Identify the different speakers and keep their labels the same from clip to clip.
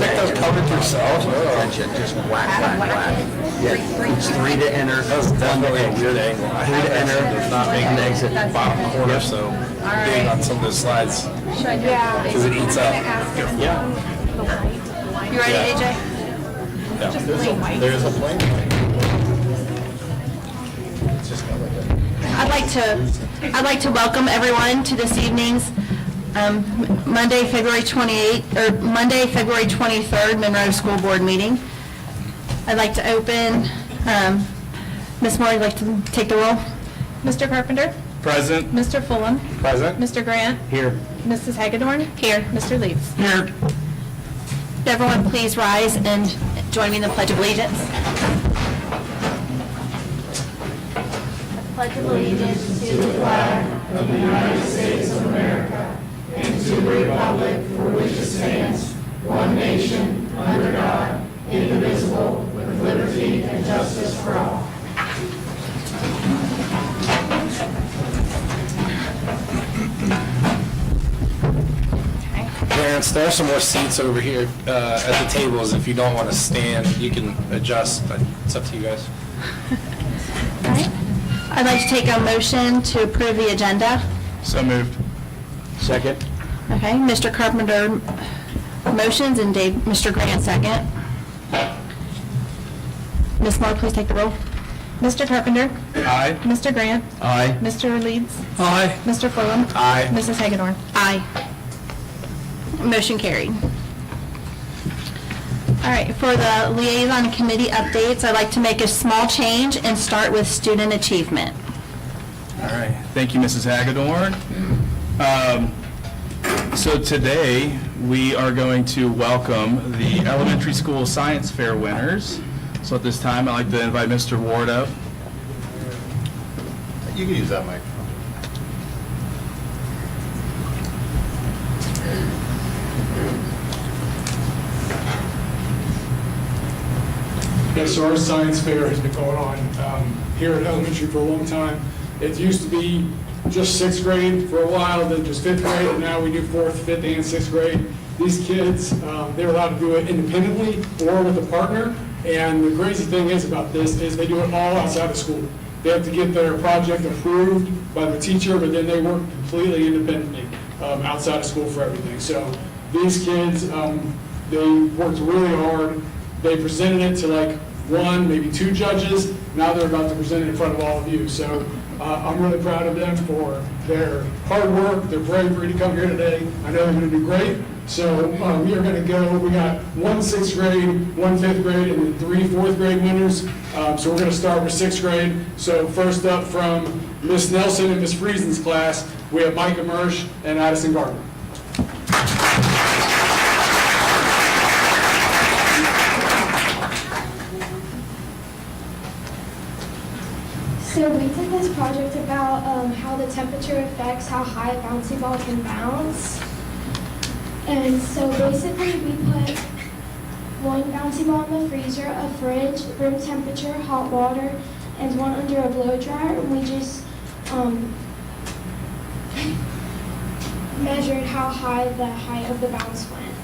Speaker 1: pick those colors yourself?
Speaker 2: Attention, just whack. Yeah, it's 3 to enter.
Speaker 1: That's definitely a weird angle.
Speaker 2: 3 to enter,
Speaker 1: Does not make
Speaker 2: and exit.
Speaker 1: bottom corner, so big on some of the slides.
Speaker 3: Yeah.
Speaker 1: Because it eats up.
Speaker 2: Yeah.
Speaker 3: You ready, AJ?
Speaker 1: Yeah. There's a plane. It's just kind of like
Speaker 3: I'd like to welcome everyone to this evening's Monday, February 23rd Monroe School Board meeting. I'd like to open. Ms. Moore, would like to take the roll?
Speaker 4: Mr. Carpenter?
Speaker 1: Present.
Speaker 4: Mr. Fulham?
Speaker 1: Present.
Speaker 4: Mr. Grant?
Speaker 2: Here.
Speaker 4: Mrs. Hagedorn?
Speaker 3: Here.
Speaker 4: Mr. Leeds?
Speaker 2: Here.
Speaker 3: Everyone please rise and join me in the Pledge of Allegiance. Pledge of Allegiance to the flag of the United States of America and to the republic for which it stands, one nation, under God, indivisible, with liberty and justice for all.
Speaker 1: Parents, there are some more seats over here at the tables. If you don't want to stand, you can adjust, but it's up to you guys.
Speaker 3: All right. I'd like to take a motion to approve the agenda.
Speaker 1: So moved.
Speaker 2: Second.
Speaker 3: Okay, Mr. Carpenter motions and Mr. Grant second. Ms. Moore, please take the roll.
Speaker 4: Mr. Carpenter?
Speaker 1: Aye.
Speaker 4: Mr. Grant?
Speaker 2: Aye.
Speaker 4: Mr. Leeds?
Speaker 1: Aye.
Speaker 4: Mr. Fulham?
Speaker 1: Aye.
Speaker 4: Mrs. Hagedorn?
Speaker 3: Aye. Motion carried. All right, for the liaison committee updates, I'd like to make a small change and start with student achievement.
Speaker 5: All right, thank you, Mrs. Hagedorn. So today, we are going to welcome the elementary school science fair winners. So at this time, I'd like to invite Mr. Ward up.
Speaker 1: You can use that mic.
Speaker 6: Yeah, so our science fair has been going on here at elementary for a long time. It used to be just sixth grade for a while, then just fifth grade, and now we do fourth, fifth, and sixth grade. These kids, they're allowed to do it independently or with a partner. And the crazy thing is about this is they do it all outside of school. They have to get their project approved by the teacher, but then they work completely independently outside of school for everything. So these kids, they worked really hard. They presented it to like one, maybe 2 judges. Now they're about to present it in front of all of you. So I'm really proud of them for their hard work, their bravery to come here today. I know they're going to do great. So we are going to go. We got 1 6th grade, 1 5th grade, and then 3 4th grade winners. So we're going to start with 6th grade. So first up from Miss Nelson and Miss Friesen's class, we have Micah Mersch and Addison Gardner.
Speaker 7: So we did this project about how the temperature affects how high a bouncy ball can bounce. And so basically we put one bouncy ball in the freezer, a fridge, room temperature, hot water, and one under a blow dryer. And we just measured how high the height of the bounce went.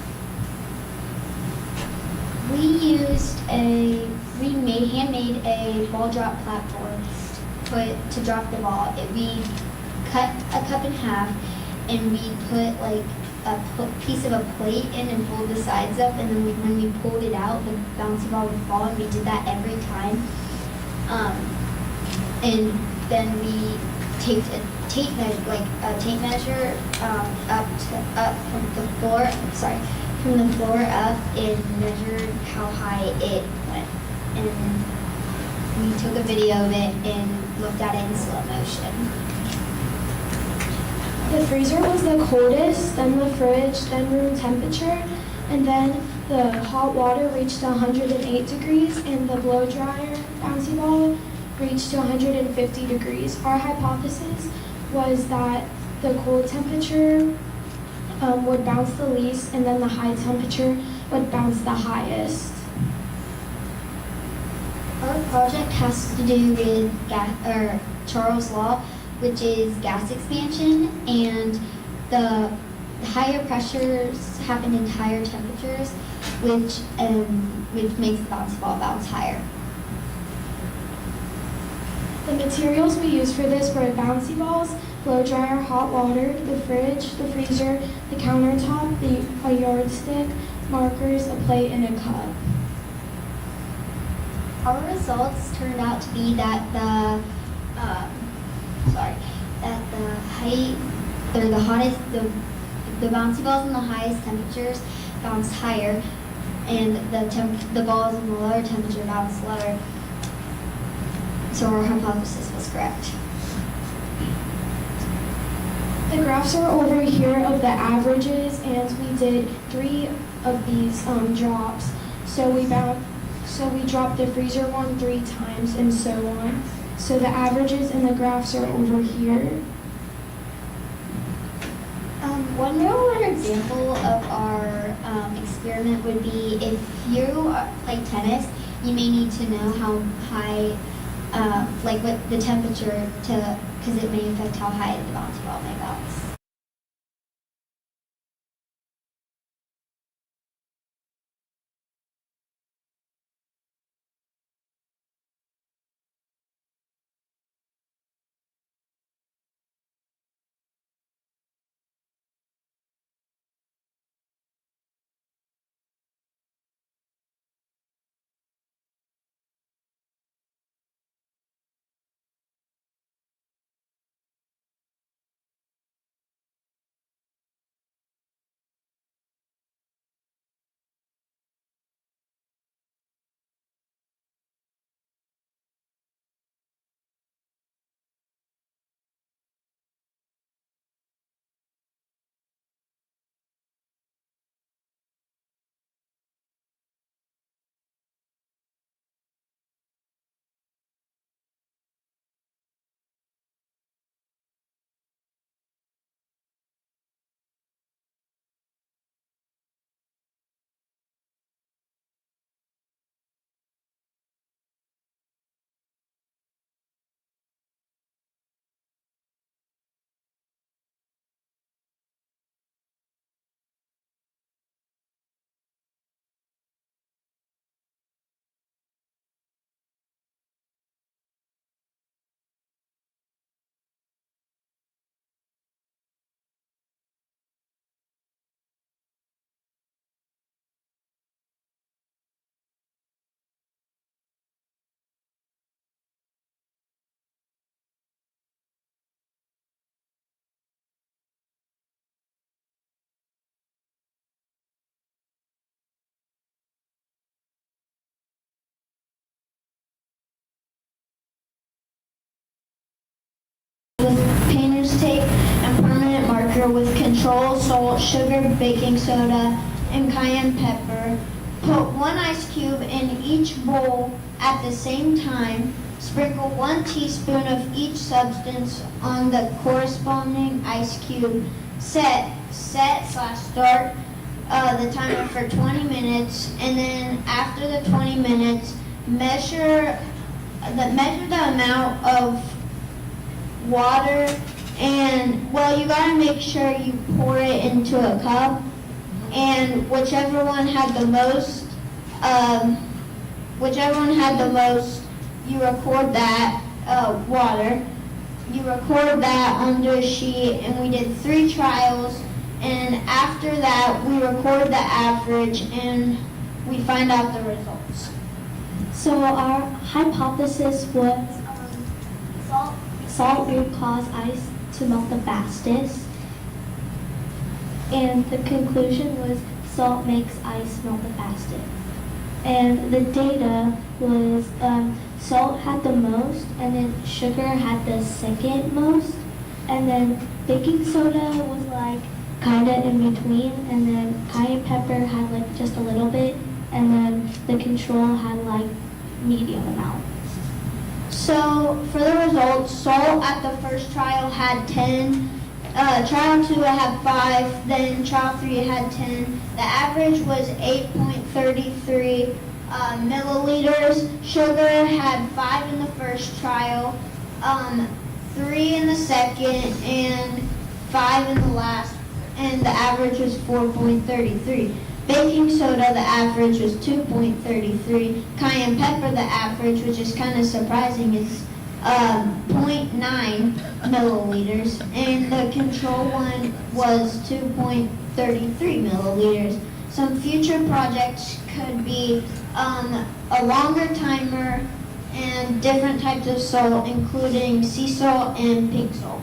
Speaker 8: We handmade a ball drop platform to drop the ball. We cut a cup in half and we put like a piece of a plate in and pulled the sides up, and then when we pulled it out, the bouncy ball would fall, and we did that every time. And then we taped a tape measure from the floor up and measured how high it went. And we took a video of it and looked at it in slow motion.
Speaker 7: The freezer was the coldest, then the fridge, then room temperature, and then the hot water reached 108 degrees, and the blow dryer bouncy ball reached to 150 degrees. Our hypothesis was that the cold temperature would bounce the least, and then the high temperature would bounce the highest.
Speaker 8: Our project has to do with Charles' Law, which is gas expansion, and the higher pressures happen in higher temperatures. which makes the bouncy ball bounce higher.
Speaker 7: The materials we used for this were bouncy balls, blow dryer, hot water, the fridge, the freezer, the countertop, a yardstick, markers, a plate, and a cup.
Speaker 8: Our results turned out to be that the the bouncy balls in the highest temperatures bounce higher, and the balls in the lower temperature bounce lower. So our hypothesis was correct.
Speaker 7: The graphs are over here of the averages, and we did 3 of these drops. So we dropped the freezer one 3 times, and so on. So the averages and the graphs are over here.
Speaker 8: One real world example of our experiment would be if you play tennis, you may need to know how high, what the temperature because it may affect how high the bouncy ball may bounce. Painter's tape and permanent marker with control, salt, sugar, baking soda, and cayenne pepper. Put 1 ice cube in each bowl at the same time. Sprinkle 1 teaspoon of each substance on the corresponding ice cube. Start the timer for 20 minutes, and then after the 20 minutes, measure the amount of water, and you gotta make sure you pour it into a cup, and whichever one had the most, you record that water. You record that under a sheet, and we did 3 trials, and after that we record the average and we find out the results.
Speaker 7: So our hypothesis was salt would cause ice to melt the fastest, and the conclusion was salt makes ice melt the fastest. And the data was salt had the most, and then sugar had the second most, and then baking soda was kind of in between, and then cayenne pepper had just a little bit, and then the control had medium amount.
Speaker 8: So for the results, salt at the first trial had 10, trial 2 had 5, then trial 3 had 10. The average was 8.33 milliliters. Sugar had 5 in the first trial, 3 in the second, and 5 in the last, and the average was 4.33. Baking soda, the average was 2.33. Cayenne pepper, the average, which is kind of surprising, is 0.9 milliliters. And the control one was 2.33 milliliters. Some future projects could be a longer timer and different types of salt, including sea salt and pink salt.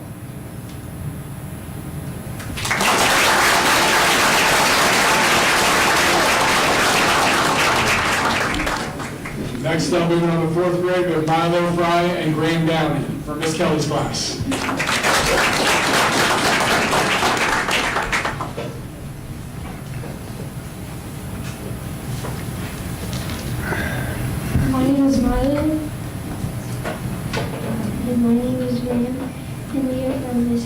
Speaker 6: Next up, moving on to fourth grade, we have Milo Fry and Graham Downey for Miss Kelly's class.
Speaker 7: My name is Milo. And my name is Graham. And we are from Miss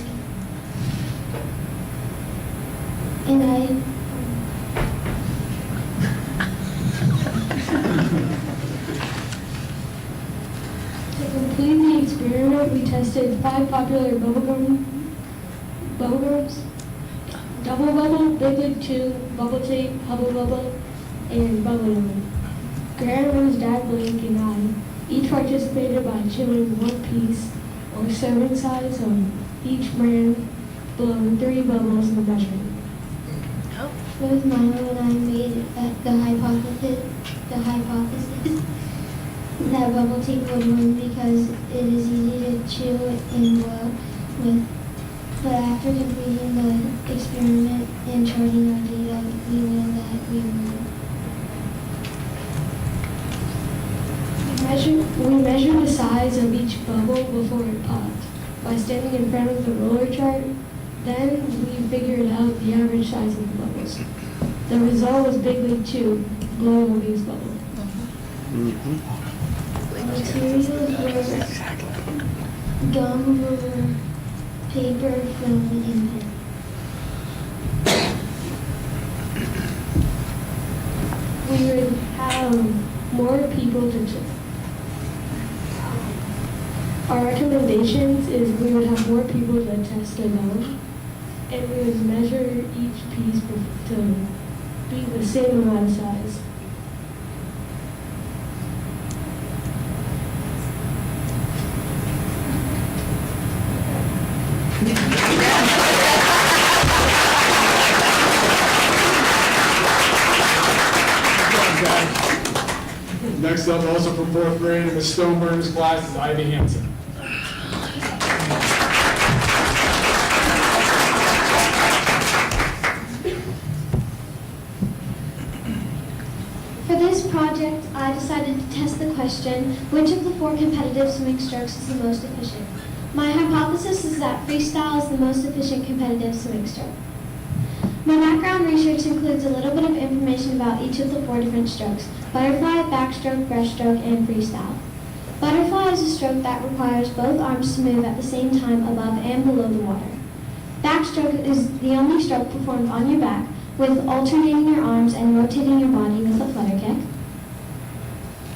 Speaker 7: And To complete the experiment, we tested 5 popular bubblegums: Double Bubble, Big League Chew, Bubble Tape, Hubble Bubble, and Bubble Gum. Graham, Rose, Dad, Blake, and I each participated by chewing 1 piece or serving size of each brand, blowing 3 bubbles in the measurement.
Speaker 8: Both Milo and I made the hypothesis that bubble tape would win because it is easy to chew and blow with. But after completing the experiment and charting our data, we learned that we won.
Speaker 7: We measured the size of each bubble before it popped by standing in front of the roller chart. Then we figured out the average size of the bubbles. The result was Big League Chew, blowing the biggest bubble.
Speaker 8: Materials were gum, rubber, paper, film, and pen.
Speaker 7: We would have more people to chew. Our recommendations is we would have more people to test the gum, and we would measure each piece to be the same amount of size.
Speaker 6: Next up, also from fourth grade in Miss Stoneburner's class, is Ivy Hansen.
Speaker 7: For this project, I decided to test the question, which of the 4 competitive swimming strokes is the most efficient? My hypothesis is that freestyle is the most efficient competitive swimming stroke. My background research includes a little bit of information about each of the 4 different strokes: butterfly, backstroke, breaststroke, and freestyle. Butterfly is a stroke that requires both arms to move at the same time above and below the water. Backstroke is the only stroke performed on your back, with alternating your arms and rotating your body with a flutter kick.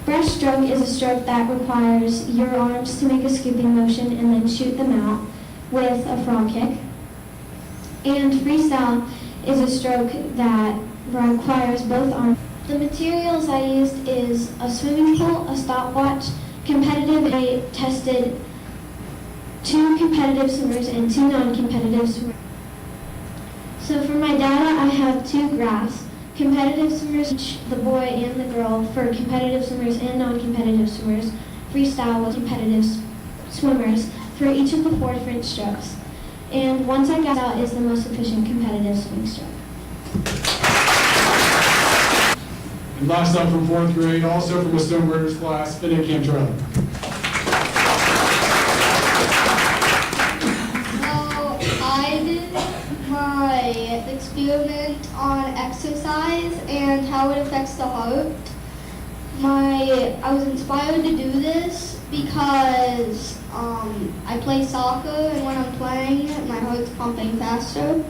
Speaker 7: Breaststroke is a stroke that requires your arms to make a scooping motion and then shoot them out with a frog kick. And freestyle is a stroke that requires both arms. The materials I used is a swimming pool, a stopwatch, competitive. I tested 2 competitive swimmers and 2 non-competitive swimmers. So for my data, I have 2 graphs: competitive swimmers, the boy and the girl, for competitive swimmers and non-competitive swimmers. Freestyle was competitive swimmers for each of the 4 different strokes. And once I got out is the most efficient competitive swimming stroke.
Speaker 6: And last up from fourth grade, also from Miss Stoneburner's class, Finnick Cantrell.
Speaker 9: I did my experiment on exercise and how it affects the heart. I was inspired to do this because I play soccer, and when I'm playing, my heart's pumping faster.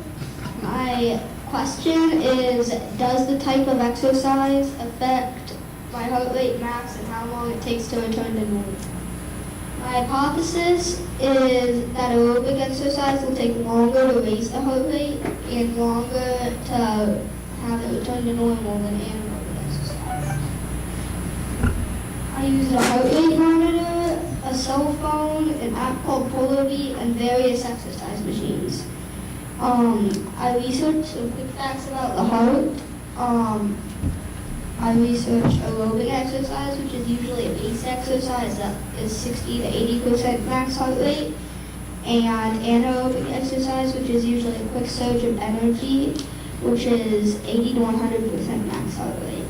Speaker 9: My question is, does the type of exercise affect my heart rate max and how long it takes to return to normal? My hypothesis is that aerobic exercise will take longer to raise the heart rate and longer to have it return to normal than anaerobic exercise. I use a heart rate monitor, a cell phone, an app called PoloBeat, and various exercise machines. I researched some quick facts about the heart. I researched aerobic exercise, which is usually a pace exercise that is 60 to 80% max heart rate, and anaerobic exercise, which is usually a quick surge of energy, which is 80 to 100% max heart rate.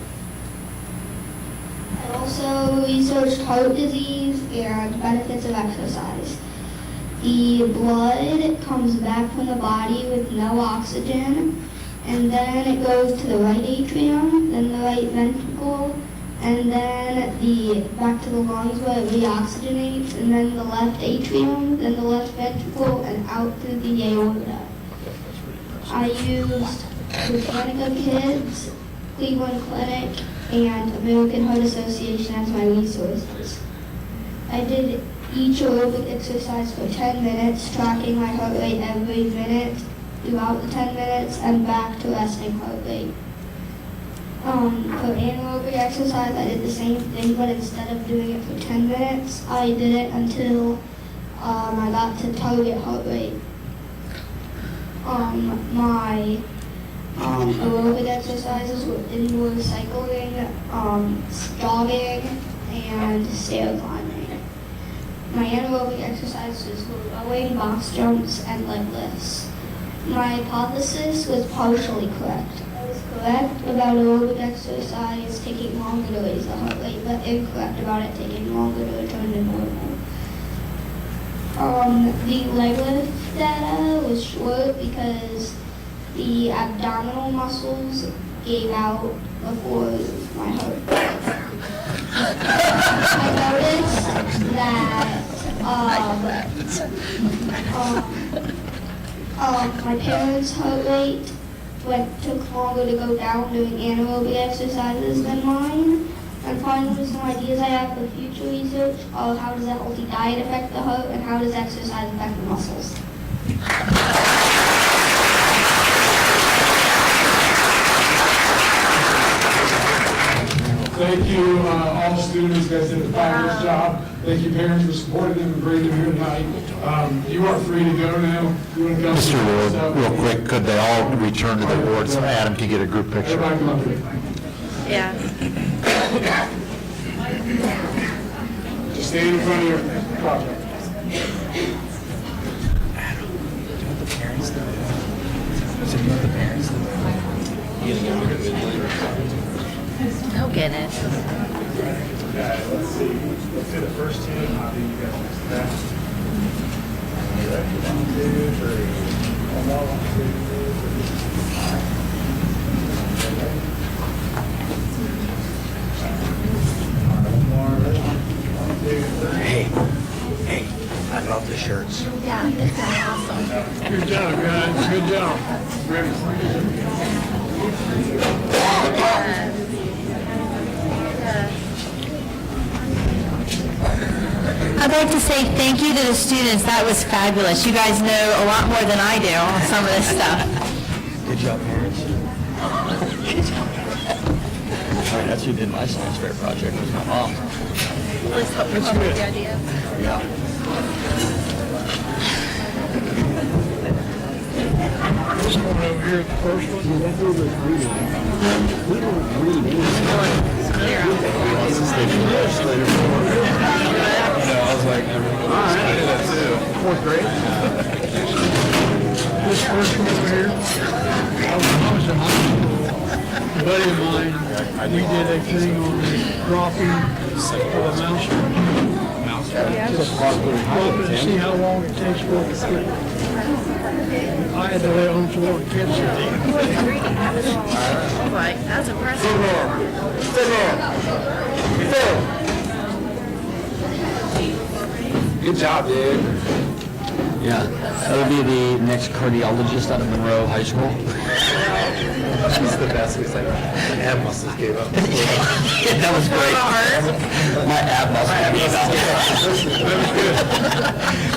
Speaker 9: I also researched heart disease and benefits of exercise. The blood comes back from the body with no oxygen, and then it goes to the right atrium, then the right ventricle, and then back to the lungs where it reoxygenates, and then the left atrium, then the left ventricle, and out through the aorta. I used Britannica Kids, Cleveland Clinic, and American Heart Association as my resources. I did each aerobic exercise for 10 minutes, tracking my heart rate every minute throughout the 10 minutes and back to resting heart rate. For anaerobic exercise, I did the same thing, but instead of doing it for 10 minutes, I did it until I got to target heart rate. My aerobic exercises were indoor cycling, jogging, and stair climbing. My anaerobic exercises were rowing, box jumps, and leg lifts. My hypothesis was partially correct. I was correct about aerobic exercise taking longer to raise the heart rate, but incorrect about it taking longer to return to normal. The leg lift data was short because the abdominal muscles gave out before my heart rate. I noticed that my parents' heart rate took longer to go down doing anaerobic exercises than mine. And finally, some ideas I have for future research of how does a healthy diet affect the heart and how does exercise affect the muscles.
Speaker 6: Thank you, all students. You guys did a fabulous job. Thank you, parents, for supporting them and bringing them here tonight. You are free to go now. You want to go?
Speaker 2: Mr. Ward, real quick, could they all return to their boards? Adam, can you get a group picture?
Speaker 6: Everybody come up here.
Speaker 4: Yeah.
Speaker 6: Just stand in front of your project.
Speaker 3: He'll get it.
Speaker 6: Let's see the first team. How do you guys mix that? 1, 2, 3. 1, 2, 3.
Speaker 2: Hey, I love the shirts.
Speaker 3: Yeah, it's awesome.
Speaker 6: Good job, guys. Good job.
Speaker 3: I'd like to say thank you to the students. That was fabulous. You guys know a lot more than I do on some of this stuff.
Speaker 2: Good job, parents. That's who did my science fair project, was my mom.
Speaker 4: Let's help come up with the idea.
Speaker 2: Yeah.
Speaker 6: This one over here, the first one.
Speaker 5: I was like, I did that too.
Speaker 6: 4th grade. This first one over here, I was in high school. A buddy of mine, we did a thing on dropping of a mouse. Just drop it and see how long it takes for it to sleep. I had to lay on the floor and catch it.
Speaker 4: Like, that's impressive.
Speaker 1: Good job, dude.
Speaker 2: Yeah, that would be the next cardiologist out of Monroe High School.
Speaker 1: She's the best. He's like, my ab muscles gave up.
Speaker 2: That was great. My ab muscles gave up.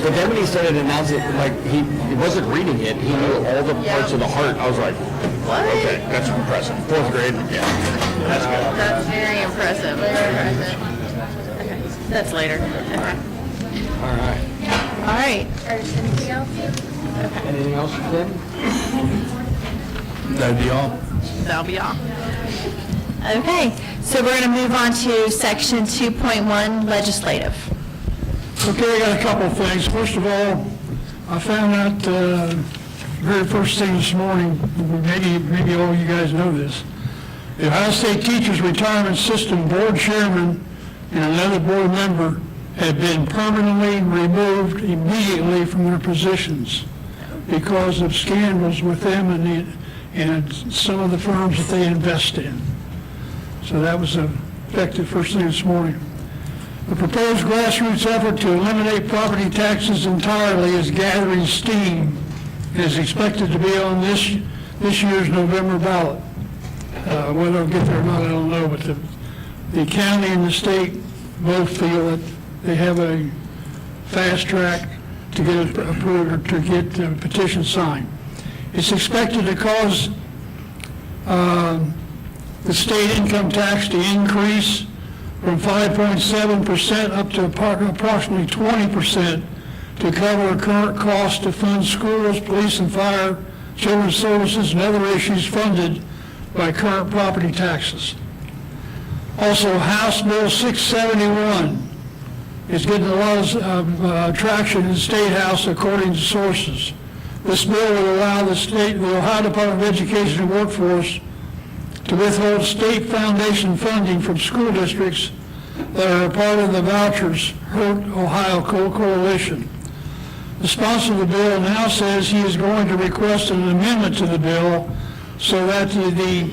Speaker 2: But then when he started announcing, like, he wasn't reading it, he knew all the parts of the heart. I was like, okay, that's impressive. 4th grade, yeah. That's good.
Speaker 4: That's very impressive. Very impressive. Okay, that's later. Okay.
Speaker 2: All right.
Speaker 4: All right. Anything else?
Speaker 2: Anything else, Tim?
Speaker 5: That'd be all.
Speaker 4: That'll be all. Okay, so we're going to move on to section 2.1, legislative.
Speaker 10: Okay, I got a couple of things. First of all, I found out very first thing this morning, maybe all you guys know this. The Ohio State Teachers Retirement System Board Chairman and another board member have been permanently removed immediately from their positions because of scandals with them and some of the firms that they invest in. So that was effective first thing this morning. The proposed grassroots effort to eliminate property taxes entirely is gathering steam and is expected to be on this year's November ballot. Whether it'll get there or not, I don't know, but the county and the state both feel that they have a fast track to get it approved or to get the petition signed. It's expected to cause the state income tax to increase from 5.7% up to approximately 20% to cover current costs to fund schools, police and fire, children's services, and other issues funded by current property taxes. Also, House Bill 671 is getting a lot of traction in the State House according to sources. This bill will allow the Ohio Department of Education and Workforce to withhold state foundation funding from school districts that are a part of the Vouchers Hurt Ohio Coalition. The sponsor of the bill now says he is going to request an amendment to the bill so that the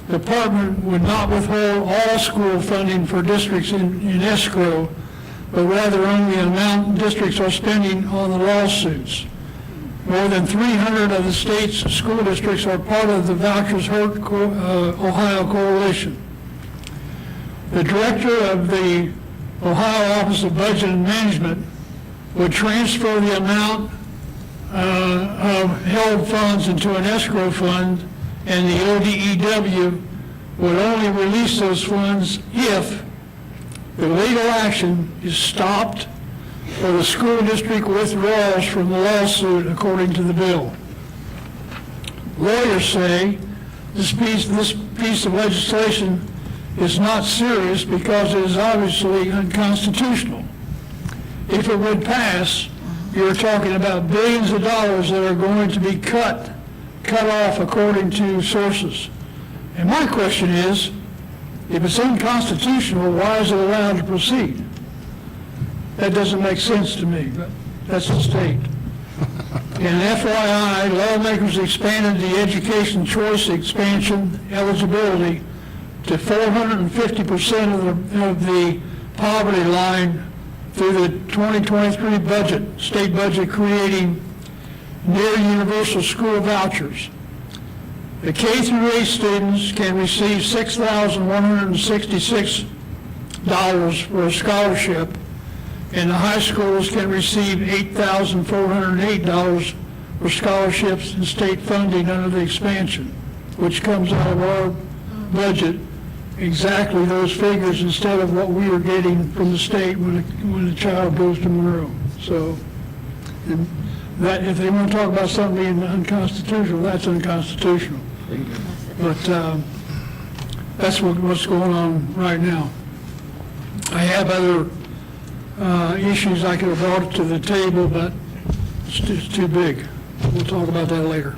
Speaker 10: department would not withhold all school funding for districts in escrow, but rather only the amount districts are spending on the lawsuits. More than 300 of the state's school districts are part of the Vouchers Hurt Ohio Coalition. The director of the Ohio Office of Budget and Management would transfer the amount of held funds into an escrow fund, and the ODEW would only release those funds if the legal action is stopped or the school district withdraws from the lawsuit according to the bill. Lawyers say this piece of legislation is not serious because it is obviously unconstitutional. If it would pass, you're talking about billions of dollars that are going to be cut off according to sources. And my question is, if it's unconstitutional, why is it allowed to proceed? That doesn't make sense to me, but that's the state. And FYI, lawmakers expanded the education choice expansion eligibility to 450% of the poverty line through the 2023 budget, state budget, creating near universal school vouchers. The K through 8 students can receive $6,166 for a scholarship, and the high schools can receive $8,408 for scholarships and state funding under the expansion, which comes out of our budget, exactly those figures instead of what we are getting from the state when the child goes to Monroe. So, and that, if they want to talk about something being unconstitutional, that's unconstitutional. But that's what's going on right now. I have other issues I could have brought to the table, but it's too big. We'll talk about that later.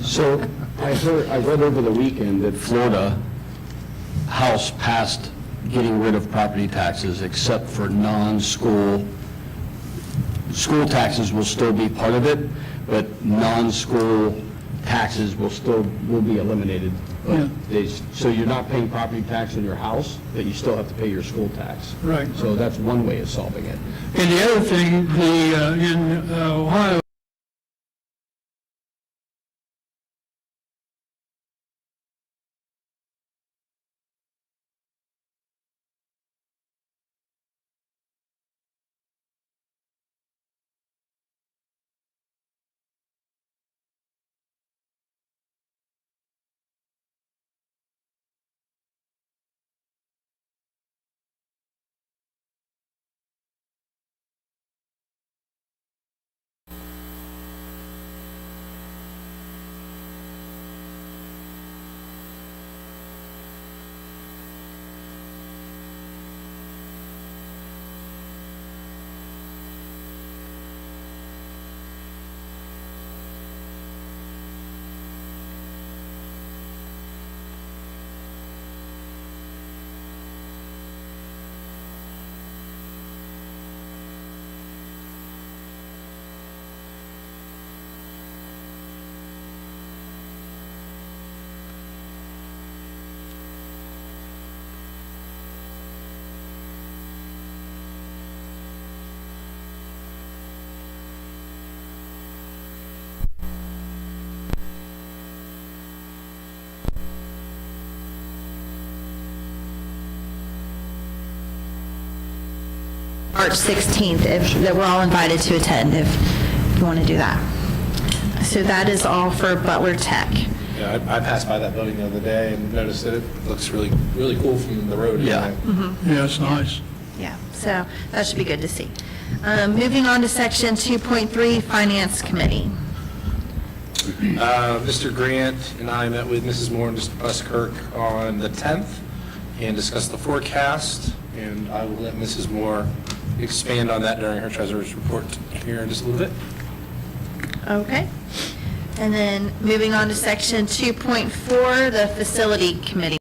Speaker 11: So I read over the weekend that Florida House passed getting rid of property taxes except for non-school. School taxes will still be part of it, but non-school taxes will be eliminated. But so you're not paying property tax on your house, but you still have to pay your school tax.
Speaker 10: Right.
Speaker 11: So that's one way of solving it.
Speaker 10: And the other thing, in Ohio,
Speaker 4: March 16th, that we're all invited to attend if you want to do that. So that is all for Butler Tech.
Speaker 1: Yeah, I passed by that building the other day and noticed that it looks really, really cool from the road.
Speaker 11: Yeah.
Speaker 10: Yeah, it's nice.
Speaker 4: Yeah, so that should be good to see. Moving on to section 2.3, Finance Committee.
Speaker 1: Mr. Grant and I met with Mrs. Moore and Mr. Buskirk on the 10th and discussed the forecast, and I will let Mrs. Moore expand on that during her treasurer's report here in just a little bit.
Speaker 4: Okay. And then moving on to section 2.4, the Facility Committee.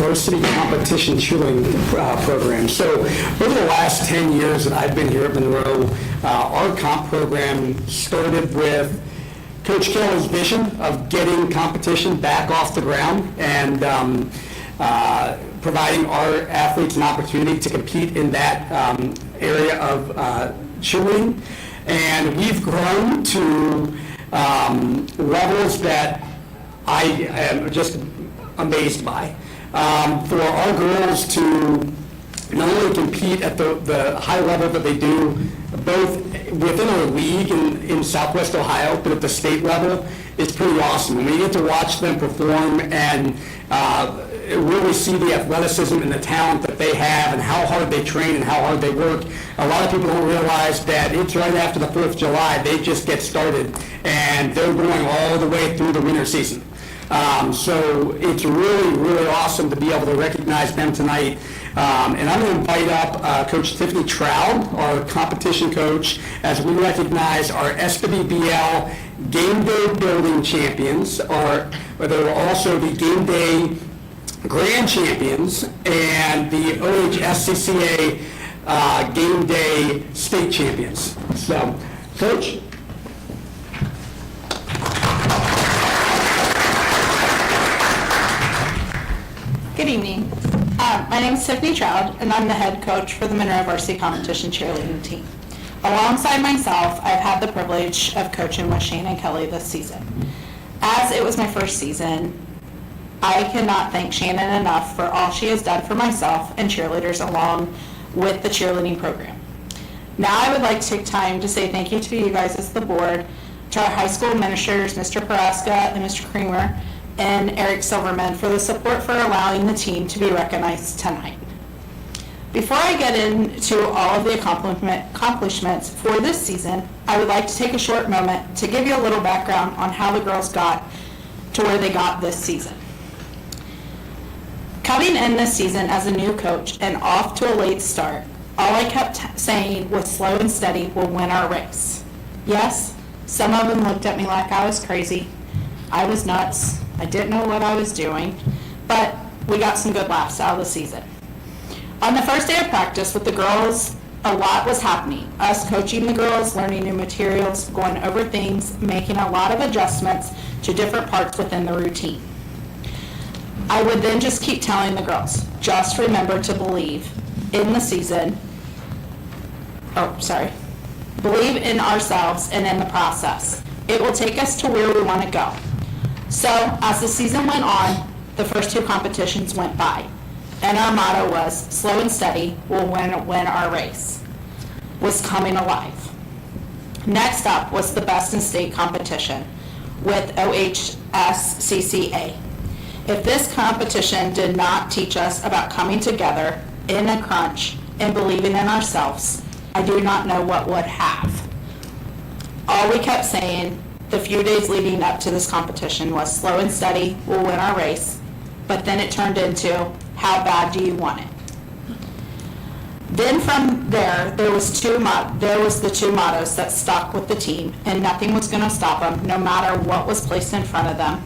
Speaker 12: varsity competition cheerleading program. So over the last 10 years that I've been here at Monroe, our comp program started with Coach Kelly's vision of getting competition back off the ground and providing our athletes an opportunity to compete in that area of cheerleading. And we've grown to levels that I am just amazed by. For our girls to not only compete at the high level that they do, both within our league in Southwest Ohio, but at the state level, it's pretty awesome. And we get to watch them perform and really see the athleticism and the talent that they have and how hard they train and how hard they work. A lot of people don't realize that it's right after the 4th of July, they just get started and they're going all the way through the winter season. So it's really, really awesome to be able to recognize them tonight. And I'm going to invite up Coach Tiffany Trout, our competition coach, as we recognize our SWBL Game Day Building Champions, there will also be Game Day Grand Champions, and the OHSCCA Game Day State Champions. So, Coach.
Speaker 13: Good evening. My name is Tiffany Trout, and I'm the head coach for the Monroe Varsity Competition Cheerleading Team. Alongside myself, I've had the privilege of coaching with Shannon Kelly this season. As it was my first season, I cannot thank Shannon enough for all she has done for myself and cheerleaders along with the cheerleading program. Now I would like to take time to say thank you to you guys as the board, to our high school administrators, Mr. Paraska and Mr. Creamer, and Eric Silverman for the support for allowing the team to be recognized tonight. Before I get into all of the accomplishments for this season, I would like to take a short moment to give you a little background on how the girls got to where they got this season. Coming in this season as a new coach and off to a late start, all I kept saying was slow and steady will win our race. Yes, some of them looked at me like I was crazy. I was nuts. I didn't know what I was doing, but we got some good laughs out of the season. On the first day of practice with the girls, a lot was happening. Us coaching the girls, learning new materials, going over things, making a lot of adjustments to different parts within the routine. I would then just keep telling the girls, just remember to believe in the season, believe in ourselves and in the process. It will take us to where we want to go. So as the season went on, the first two competitions went by, and our motto was, slow and steady will win our race, was coming alive. Next up was the Best in State competition with OHSCCA. If this competition did not teach us about coming together in a crunch and believing in ourselves, I do not know what would have. All we kept saying the few days leading up to this competition was slow and steady, we'll win our race, but then it turned into how bad do you want it? Then from there was the two mottos that stuck with the team, and nothing was going to stop them, no matter what was placed in front of them.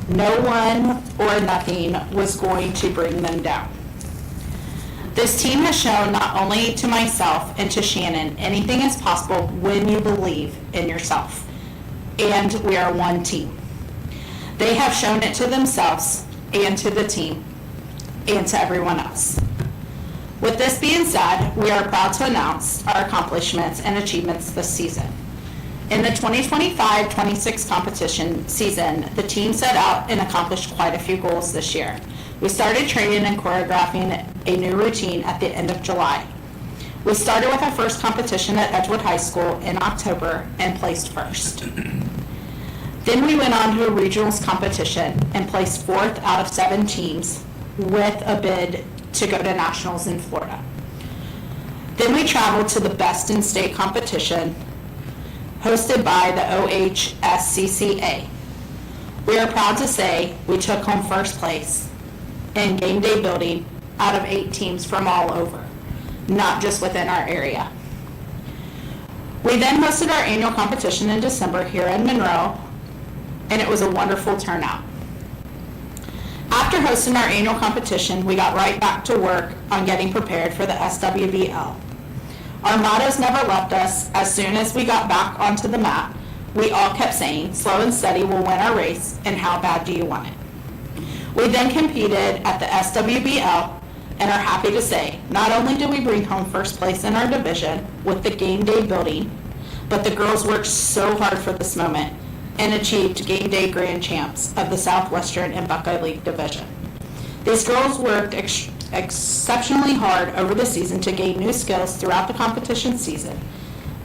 Speaker 13: No one or nothing was going to bring them down. This team has shown not only to myself and to Shannon, anything is possible when you believe in yourself. And we are one team. They have shown it to themselves and to the team and to everyone else. With this being said, we are proud to announce our accomplishments and achievements this season. In the 2025-26 competition season, the team set out and accomplished quite a few goals this year. We started training and choreographing a new routine at the end of July. We started with our first competition at Edgewood High School in October and placed first. Then we went on to a regionals competition and placed 4th out of 7 teams with a bid to go to nationals in Florida. Then we traveled to the Best in State competition hosted by the OHSCCA. We are proud to say we took home first place in game day building out of 8 teams from all over, not just within our area. We then hosted our annual competition in December here in Monroe, and it was a wonderful turnout. After hosting our annual competition, we got right back to work on getting prepared for the SWBL. Our mottos never left us. As soon as we got back onto the mat, we all kept saying, slow and steady will win our race, and how bad do you want it? We then competed at the SWBL and are happy to say, not only did we bring home first place in our division with the game day building, but the girls worked so hard for this moment and achieved game day grand champs of the Southwestern and Buckeye League division. These girls worked exceptionally hard over the season to gain new skills throughout the competition season.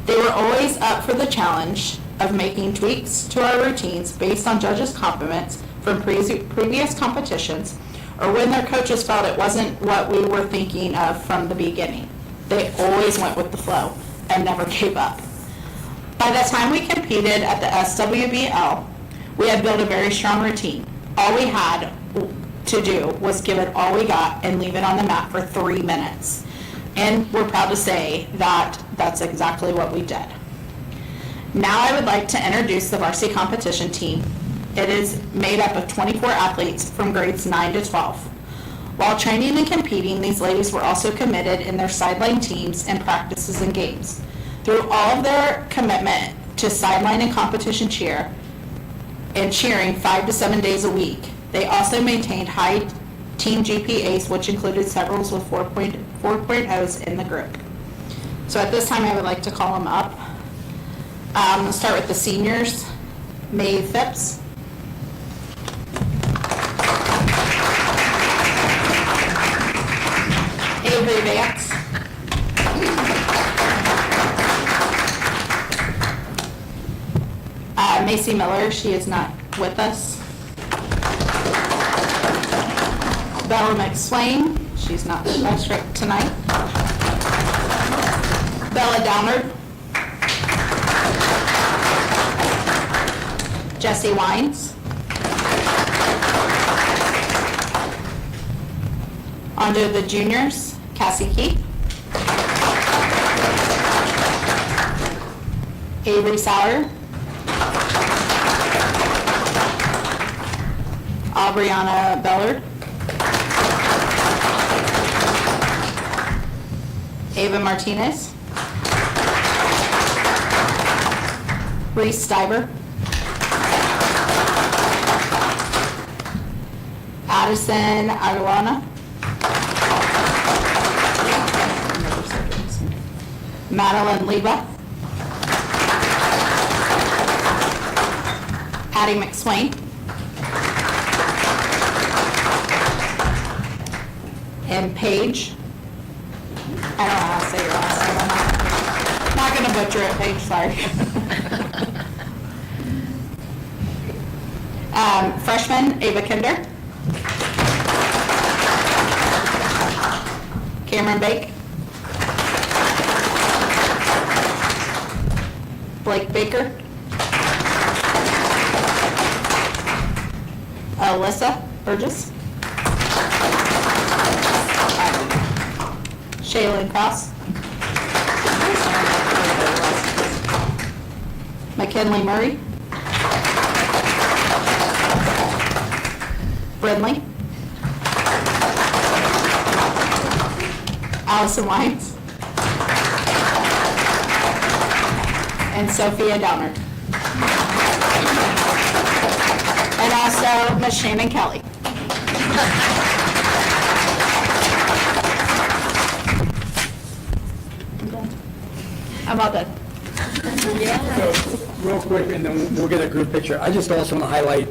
Speaker 13: They were always up for the challenge of making tweaks to our routines based on judges' compliments from previous competitions, or when their coaches felt it wasn't what we were thinking of from the beginning. They always went with the flow and never gave up. By the time we competed at the SWBL, we had built a very strong routine. All we had to do was give it all we got and leave it on the mat for 3 minutes. And we're proud to say that that's exactly what we did. Now I would like to introduce the varsity competition team. It is made up of 24 athletes from grades 9 to 12. While training and competing, these ladies were also committed in their sideline teams and practices and games. Through all of their commitment to sideline and competition cheer and cheering 5 to 7 days a week, they also maintained high team GPAs, which included several with 4.0s in the group. So at this time, I would like to call them up. We'll start with the seniors. Mae Phipps. Avery Vance. Macy Miller, she is not with us. Bella McSwain, she's not with us right tonight. Bella Downard. Jessie Wines. On to the juniors, Cassie Keith. Avery Sauer. Aubriana Bellard. Ava Martinez. Reese Stiver. Addison Aguilana. Madeline Leva. Addie McSwain. And Paige. I don't know how to say your last name. I'm not going to butcher it, Paige, sorry. Freshman, Ava Kinder. Cameron Bake. Blake Baker. Alyssa Burgess. Shaylin Cross. McKinley Murray. Brindley. Allison Wines. And Sophia Downard. And also Miss Shannon Kelly. I'm all done.
Speaker 12: Real quick, and then we'll get a group picture. I just also want to highlight,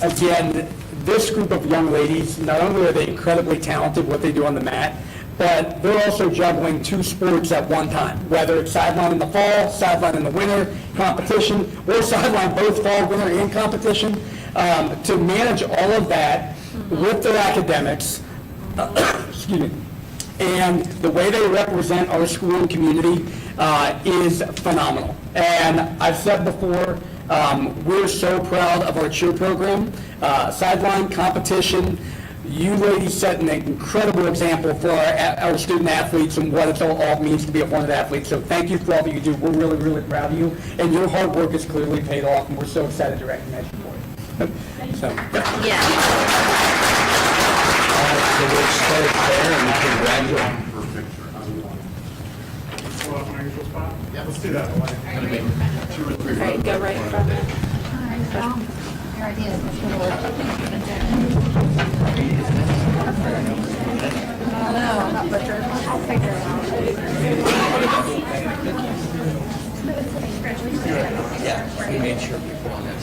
Speaker 12: again, this group of young ladies, not only are they incredibly talented, what they do on the mat, but they're also juggling 2 sports at one time, whether it's sideline in the fall, sideline in the winter, competition, or sideline both fall, winter, and competition. To manage all of that with their academics, excuse me, and the way they represent our school and community is phenomenal. And I've said before, we're so proud of our cheer program, sideline competition. You ladies set an incredible example for our student athletes and what it all means to be a wanted athlete. So thank you for all that you do. We're really, really proud of you. And your hard work has clearly paid off, and we're so excited to recognize you for it. So,
Speaker 4: Yeah.
Speaker 2: So we'll start there and congratulate.
Speaker 6: Yeah, let's do that.
Speaker 13: Right, go right in front.
Speaker 2: Yeah, we made sure people on that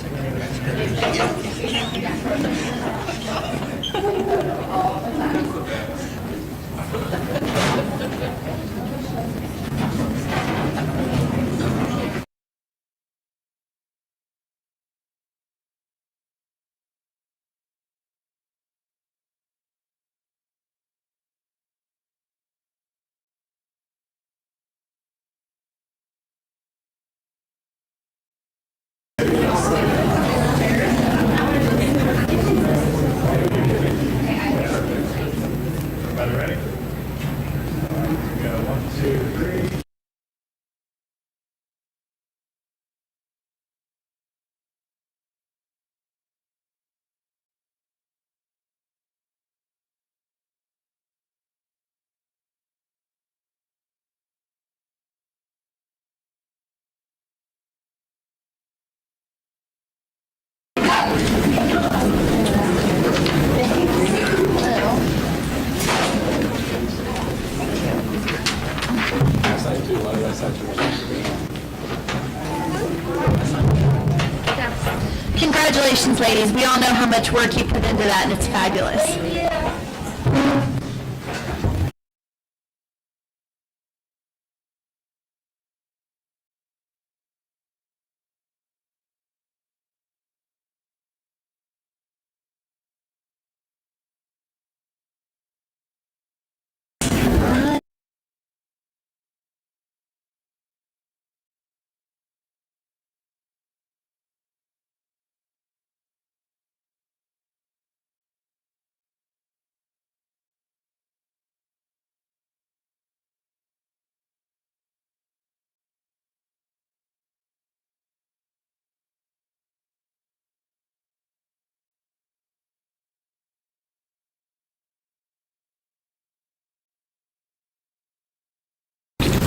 Speaker 4: Congratulations, ladies. We all know how much work you put into that, and it's fabulous.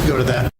Speaker 6: Go to that.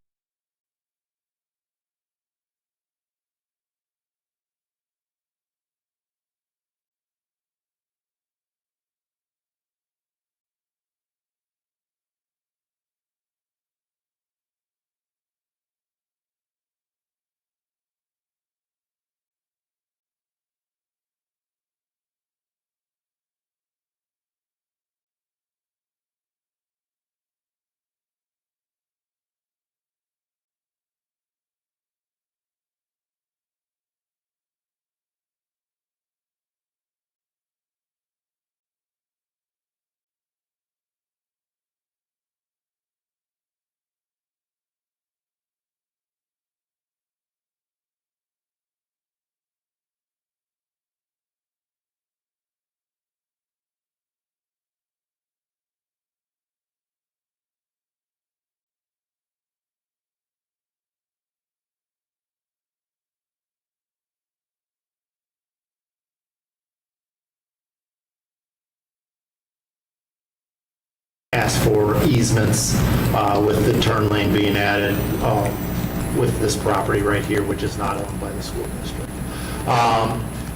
Speaker 14: asked for easements with the turn lane being added with this property right here, which is not owned by the school district.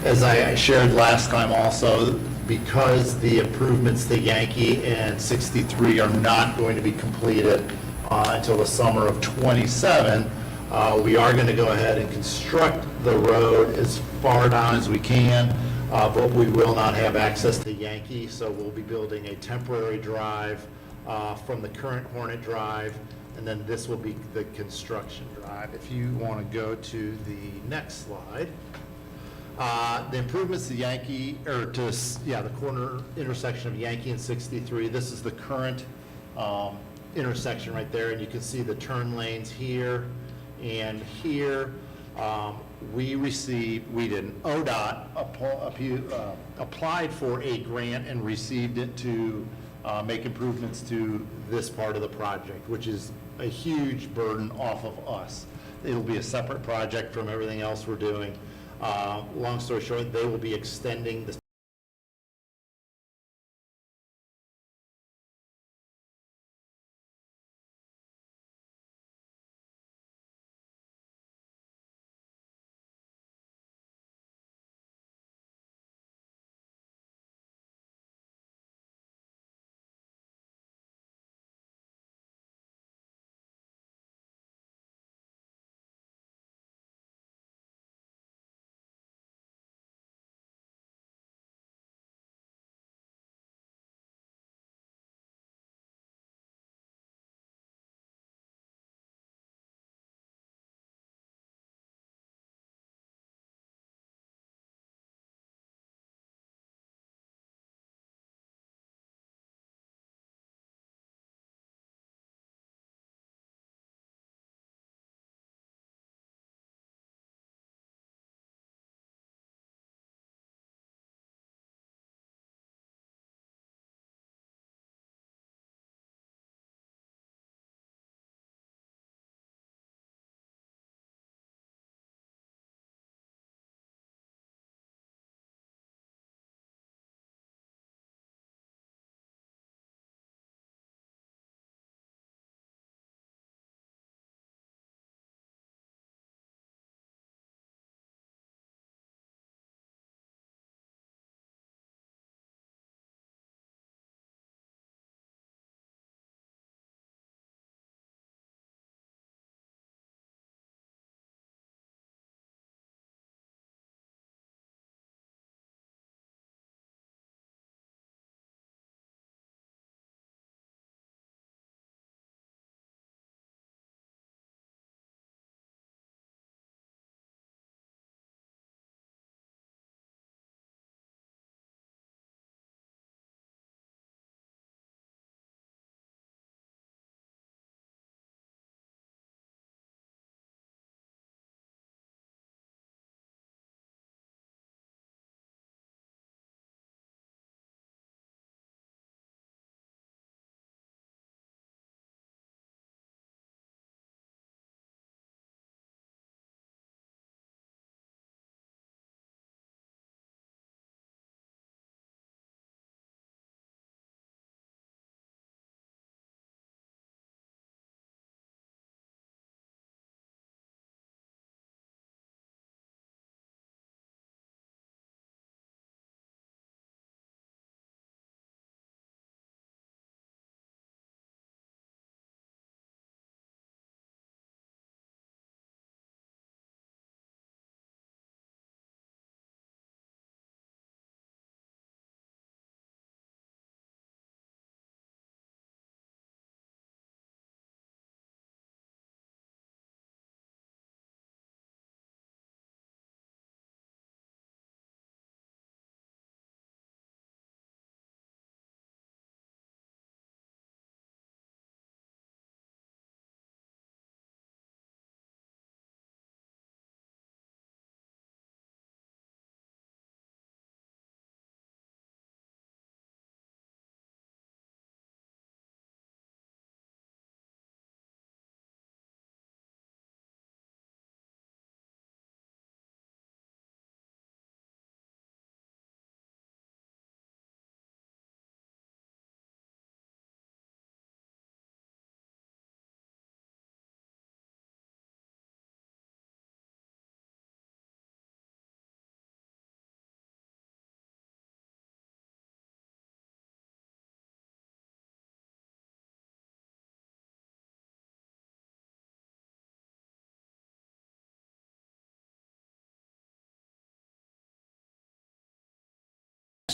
Speaker 14: As I shared last time also, because the improvements to Yankee and 63 are not going to be completed until the summer of '27, we are going to go ahead and construct the road as far down as we can, but we will not have access to Yankee, so we'll be building a temporary drive from the current Hornet Drive, and then this will be the construction drive. If you want to go to the next slide. The improvements to Yankee, or to, the corner intersection of Yankee and 63, this is the current intersection right there, and you can see the turn lanes here and here. ODOT applied for a grant and received it to make improvements to this part of the project, which is a huge burden off of us. It'll be a separate project from everything else we're doing. Long story short, they will be extending the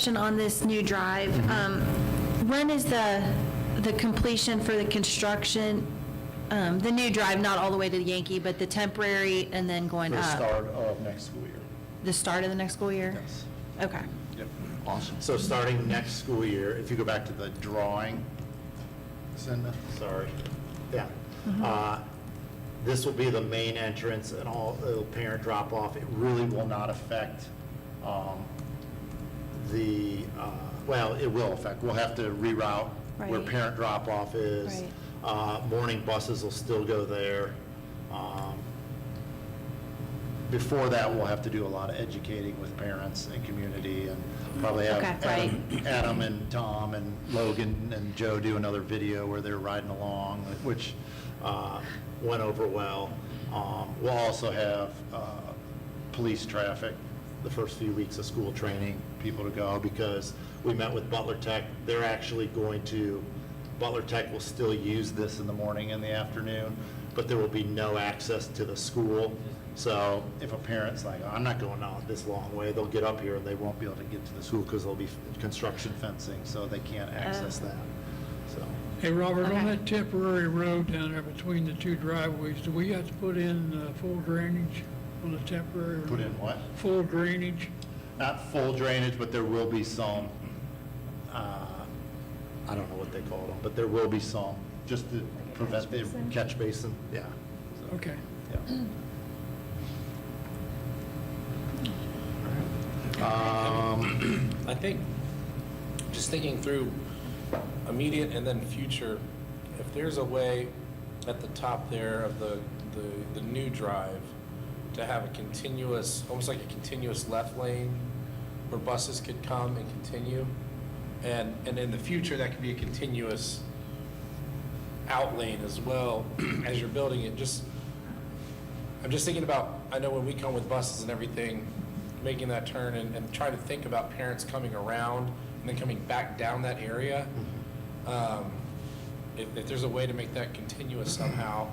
Speaker 4: question on this new drive. When is the completion for the construction, the new drive, not all the way to the Yankee, but the temporary and then going
Speaker 14: For the
Speaker 4: up?
Speaker 14: start of next school year.
Speaker 4: The start of the next school year?
Speaker 14: Yes.
Speaker 4: Okay.
Speaker 14: Awesome. So starting next school year, if you go back to the drawing, Cinda, sorry. Yeah. This will be the main entrance and all the parent drop-off. It really will not affect well, it will affect. We'll have to reroute where
Speaker 4: Right.
Speaker 14: parent drop-off is. Morning buses will still go there. Before that, we'll have to do a lot of educating with parents and community, and probably have
Speaker 4: Okay,
Speaker 14: Adam and Tom and Logan and Joe do another video where they're riding along, which went over well. We'll also have police traffic the first few weeks of school training, people to go, because we met with Butler Tech. They're actually going to, Butler Tech will still use this in the morning and the afternoon, but there will be no access to the school. So if a parent's like, I'm not going out this long way, they'll get up here and they won't be able to get to the school because there'll be construction fencing, so they can't access that. So,
Speaker 10: Hey, Robert, on
Speaker 4: Okay.
Speaker 10: that temporary road down there between the two driveways, do we have to put in full drainage on the temporary road?
Speaker 14: put in what?
Speaker 10: Full drainage?
Speaker 14: Not full drainage, but there will be some, I don't know what they call them, but there will be some, just to prevent the catch basin, yeah. So,
Speaker 10: Okay.
Speaker 14: yeah.
Speaker 1: I think, just thinking through immediate and then future, if there's a way at the top there of the new drive to have a continuous, almost like a continuous left lane where buses could come and continue, and in the future, that could be a continuous out lane as well as you're building it. I'm just thinking about, I know when we come with buses and everything, making that turn and trying to think about parents coming around and then coming back down that area. If there's a way to make that continuous somehow,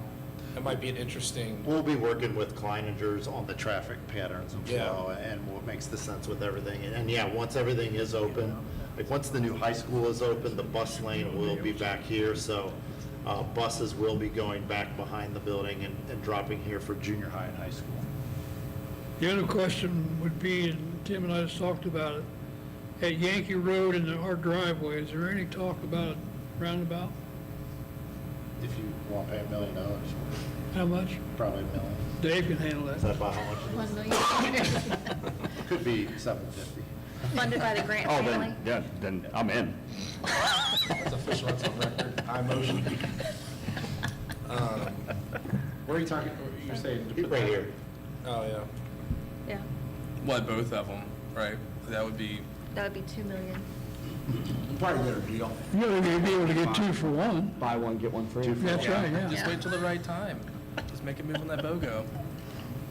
Speaker 1: it might be an interesting.
Speaker 14: We'll be working with Kleiningers on the traffic patterns and flow, and what makes the sense with everything. And yeah, once everything is open, like once the new high school is open, the bus lane will be back here, so buses will be going back behind the building and dropping here for junior high and high school.
Speaker 10: The other question would be, and Tim and I just talked about it, at Yankee Road and our driveway, is there any talk about roundabout?
Speaker 14: If you want to pay $1 million,
Speaker 10: How much?
Speaker 14: probably $1 million.
Speaker 10: Dave can handle
Speaker 14: Is
Speaker 10: that.
Speaker 14: that about how much?
Speaker 4: $1 million.
Speaker 14: Could be $750.
Speaker 4: Funded by the grant
Speaker 11: Oh,
Speaker 4: family?
Speaker 11: then I'm in.
Speaker 1: That's official, that's on record. I motion. Where are you talking, you're saying? to put
Speaker 14: Right
Speaker 1: that-
Speaker 14: here.
Speaker 1: Oh, yeah.
Speaker 4: Yeah,
Speaker 5: What, both of them, right? That would be,
Speaker 4: that would be $2 million.
Speaker 1: Probably better deal.
Speaker 10: You're going to be able to get 2 for 1.
Speaker 2: Buy one, get one free.
Speaker 10: That's right, yeah.
Speaker 5: just wait till the right time. Just make a move on that BOGO.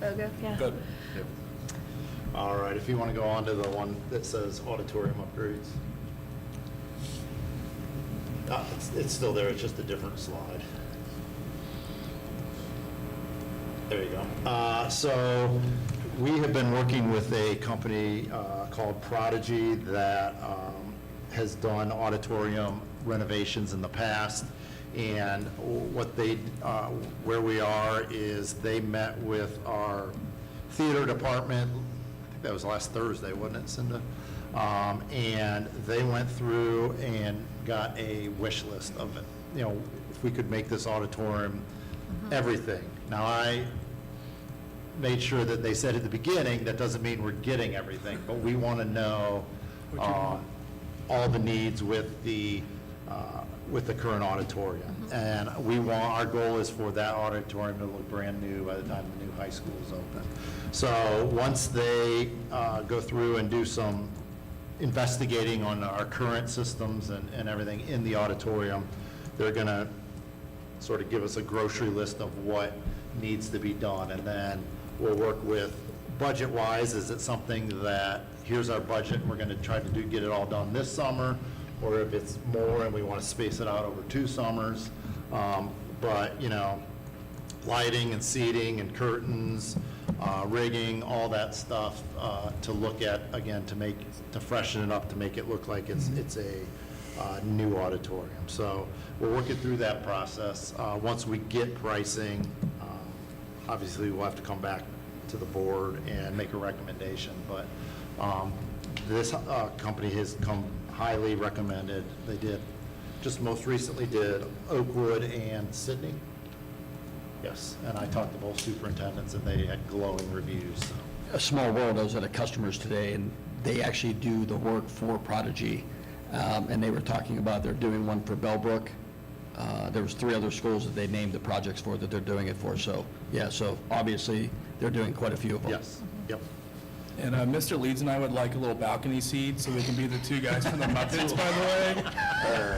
Speaker 4: BOGO, yeah.
Speaker 1: Good.
Speaker 14: All right, if you want to go on to the one that says auditorium upgrades. It's still there, it's just a different slide. There you go. So we have been working with a company called Prodigy that has done auditorium renovations in the past. And what they, where we are is they met with our theater department, I think that was last Thursday, wasn't it, Cinda? And they went through and got a wish list of it, you know, if we could make this auditorium everything. Now, I made sure that they said at the beginning, that doesn't mean we're getting everything, but we want to know all the needs with the current auditorium. And we want, our goal is for that auditorium to look brand new by the time the new high school is open. So once they go through and do some investigating on our current systems and everything in the auditorium, they're going to sort of give us a grocery list of what needs to be done. And then we'll work with, budget-wise, is it something that, here's our budget, we're going to try to get it all done this summer, or if it's more and we want to space it out over 2 summers. But, you know, lighting and seating and curtains, rigging, all that stuff to look at, again, to freshen it up, to make it look like it's a new auditorium. So we're working through that process. Once we get pricing, obviously we'll have to come back to the board and make a recommendation, but this company has come highly recommended. They just most recently did Oakwood and Sydney. Yes, and I talked to both superintendents, and they had glowing reviews. So.
Speaker 11: A small world, I was at a customer's today, and they actually do the work for Prodigy, and they were talking about they're doing one for Bellbrook. There was 3 other schools that they named the projects for that they're doing it for, so, yeah, so obviously, they're doing quite a few of them.
Speaker 14: Yes, yep.
Speaker 5: And Mr. Leeds and I would like a little balcony seat so we can be the 2 guys from the Muppets, by the way.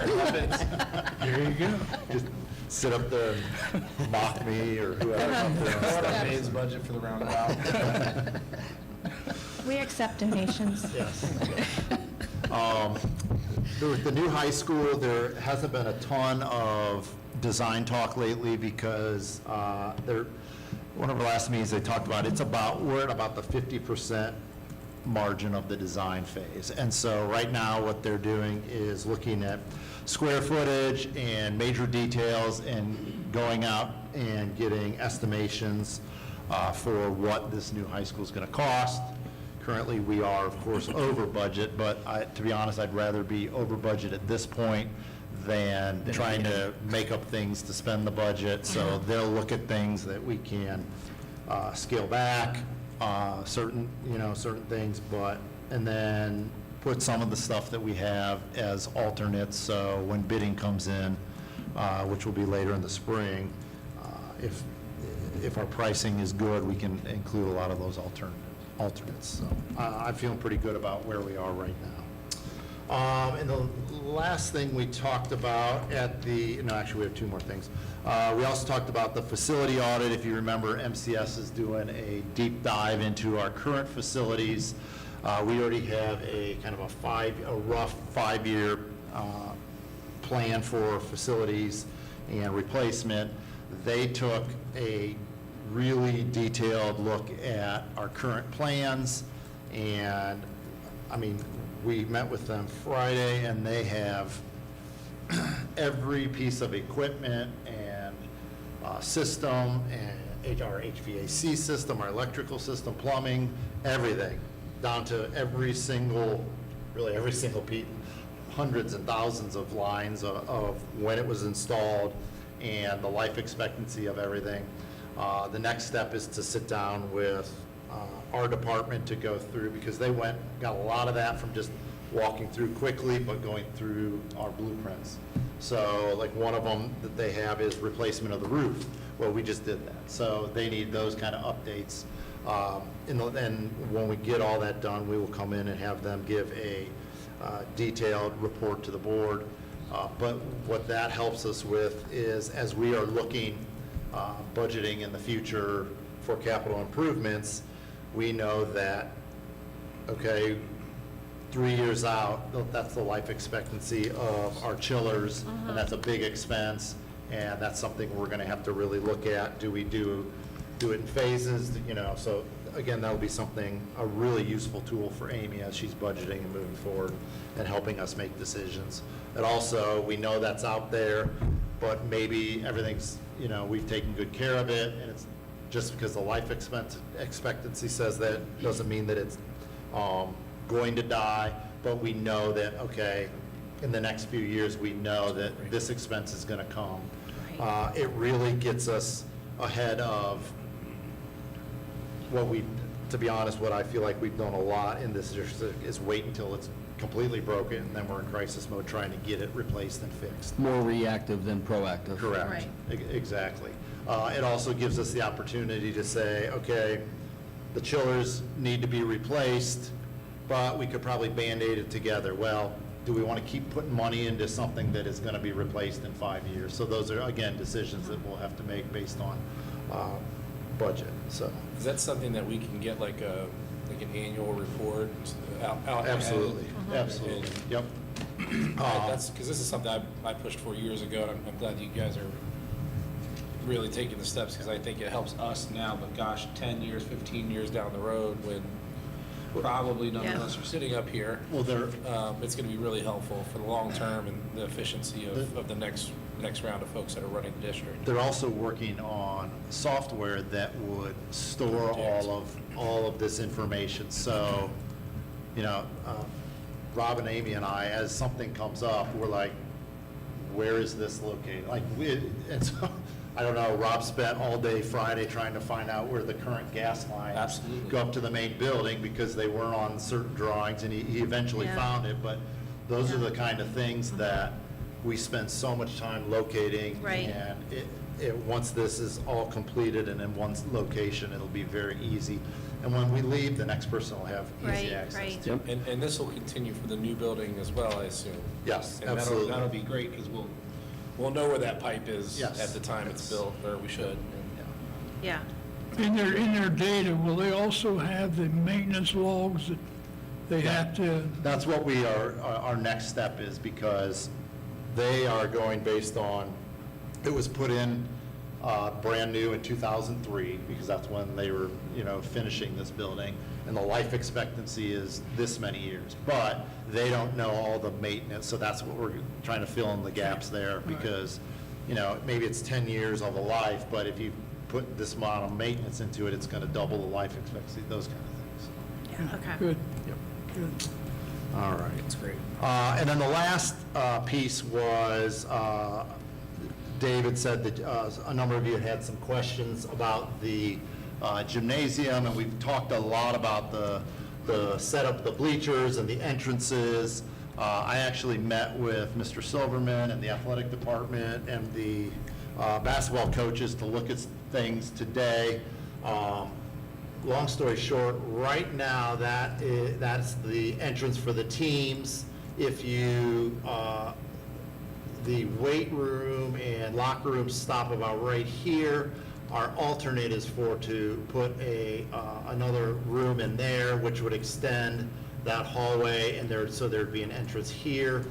Speaker 5: Muppets. Here you go.
Speaker 14: Just sit up there and mock me or whoever.
Speaker 1: Dave's budget for the roundabout.
Speaker 4: We accept donations.
Speaker 14: Yes. With the new high school, there hasn't been a ton of design talk lately because one of our last meetings, they talked about, we're at about the 50% margin of the design phase. And so right now, what they're doing is looking at square footage and major details and going out and getting estimations for what this new high school is going to cost. Currently, we are, of course, over budget, but to be honest, I'd rather be over budget at this point than trying to make up things to spend the budget. So they'll look at things that we can scale back, certain things, and then put some of the stuff that we have as alternates. So when bidding comes in, which will be later in the spring, if our pricing is good, we can include a lot of those alternates. So I'm feeling pretty good about where we are right now. And the last thing we talked about actually we have 2 more things. We also talked about the facility audit. If you remember, MCS is doing a deep dive into our current facilities. We already have a kind of a rough 5-year plan for facilities and replacement. They took a really detailed look at our current plans, and I mean, we met with them Friday, and they have every piece of equipment and system, and our HVAC system, our electrical system, plumbing, everything, down to every single piece, hundreds and thousands of lines of when it was installed and the life expectancy of everything. The next step is to sit down with our department to go through, because they got a lot of that from just walking through quickly, but going through our blueprints. So like one of them that they have is replacement of the roof. Well, we just did that. So they need those kind of updates. And when we get all that done, we will come in and have them give a detailed report to the board. But what that helps us with is, as we are looking budgeting in the future for capital improvements, we know that, okay, 3 years out, that's the life expectancy of our chillers, and that's a big expense, and that's something we're going to have to really look at. Do we do it in phases? So again, that'll be a really useful tool for Amy as she's budgeting and moving forward and helping us make decisions. And also, we know that's out there, but maybe everything's, we've taken good care of it, and it's just because the life expectancy says that doesn't mean that it's going to die, but we know that, okay, in the next few years, we know that this expense is going to come. It really gets us ahead of to be honest, what I feel like we've done a lot in this is wait until it's completely broken, and then we're in crisis mode trying to get it replaced and fixed.
Speaker 11: More reactive than proactive.
Speaker 14: Correct. Exactly. It also gives us the opportunity to say, okay, the chillers need to be replaced, but we could probably Band-Aid it together. Well, do we want to keep putting money into something that is going to be replaced in 5 years? So those are, again, decisions that we'll have to make based on budget. So
Speaker 1: is that something that we can get like an annual report out?
Speaker 14: Absolutely. Absolutely. Yep.
Speaker 1: That's because this is something I pushed for years ago, and I'm glad you guys are really taking the steps, because I think it helps us now, but gosh, 10 years, 15 years down the road, when probably none of
Speaker 4: Yeah.
Speaker 1: us are sitting up here,
Speaker 14: Well, there,
Speaker 1: it's going to be really helpful for the long term and the efficiency of the next round of folks that are running the district.
Speaker 14: they're also working on software that would store all of this information. So, you know, Rob and Amy and I, as something comes up, we're like, where is this located? Like, and so, I don't know, Rob spent all day Friday trying to find out where the current gas lines
Speaker 1: Absolutely.
Speaker 14: go up to the main building because they weren't on certain drawings, and he eventually
Speaker 4: Yeah.
Speaker 14: found it. But those are the kind of things that we spend so much time locating.
Speaker 4: Right.
Speaker 14: And once this is all completed and in one location, it'll be very easy. And when we leave, the next person will have
Speaker 4: Right,
Speaker 14: easy access
Speaker 4: right.
Speaker 14: to it.
Speaker 1: And this will continue for the new building as well, I assume.
Speaker 14: Yes,
Speaker 1: And
Speaker 14: absolutely.
Speaker 1: that'll be great, because we'll know where that pipe is
Speaker 14: Yes.
Speaker 1: at the time it's built, or we should.
Speaker 4: Yeah.
Speaker 10: In their data, will they also have the maintenance logs that they have to?
Speaker 14: That's what our next step is, because they are going based on, it was put in brand new in 2003, because that's when they were, finishing this building, and the life expectancy is this many years. But they don't know all the maintenance, so that's what we're trying to fill in the gaps there, because, maybe it's 10 years of a life, but if you put this amount of maintenance into it, it's going to double the life expectancy, those kind of things.
Speaker 4: Yeah, okay.
Speaker 10: Good.
Speaker 14: Good. All right.
Speaker 1: It's great.
Speaker 14: And then the last piece was, David said that a number of you had some questions about the gymnasium, and we've talked a lot about the setup of the bleachers and the entrances. I actually met with Mr. Silverman and the athletic department and the basketball coaches to look at things today. Long story short, right now, that's the entrance for the teams. If you, the weight room and locker room stop about right here. Our alternate is to put another room in there, which would extend that hallway, and so there'd be an entrance here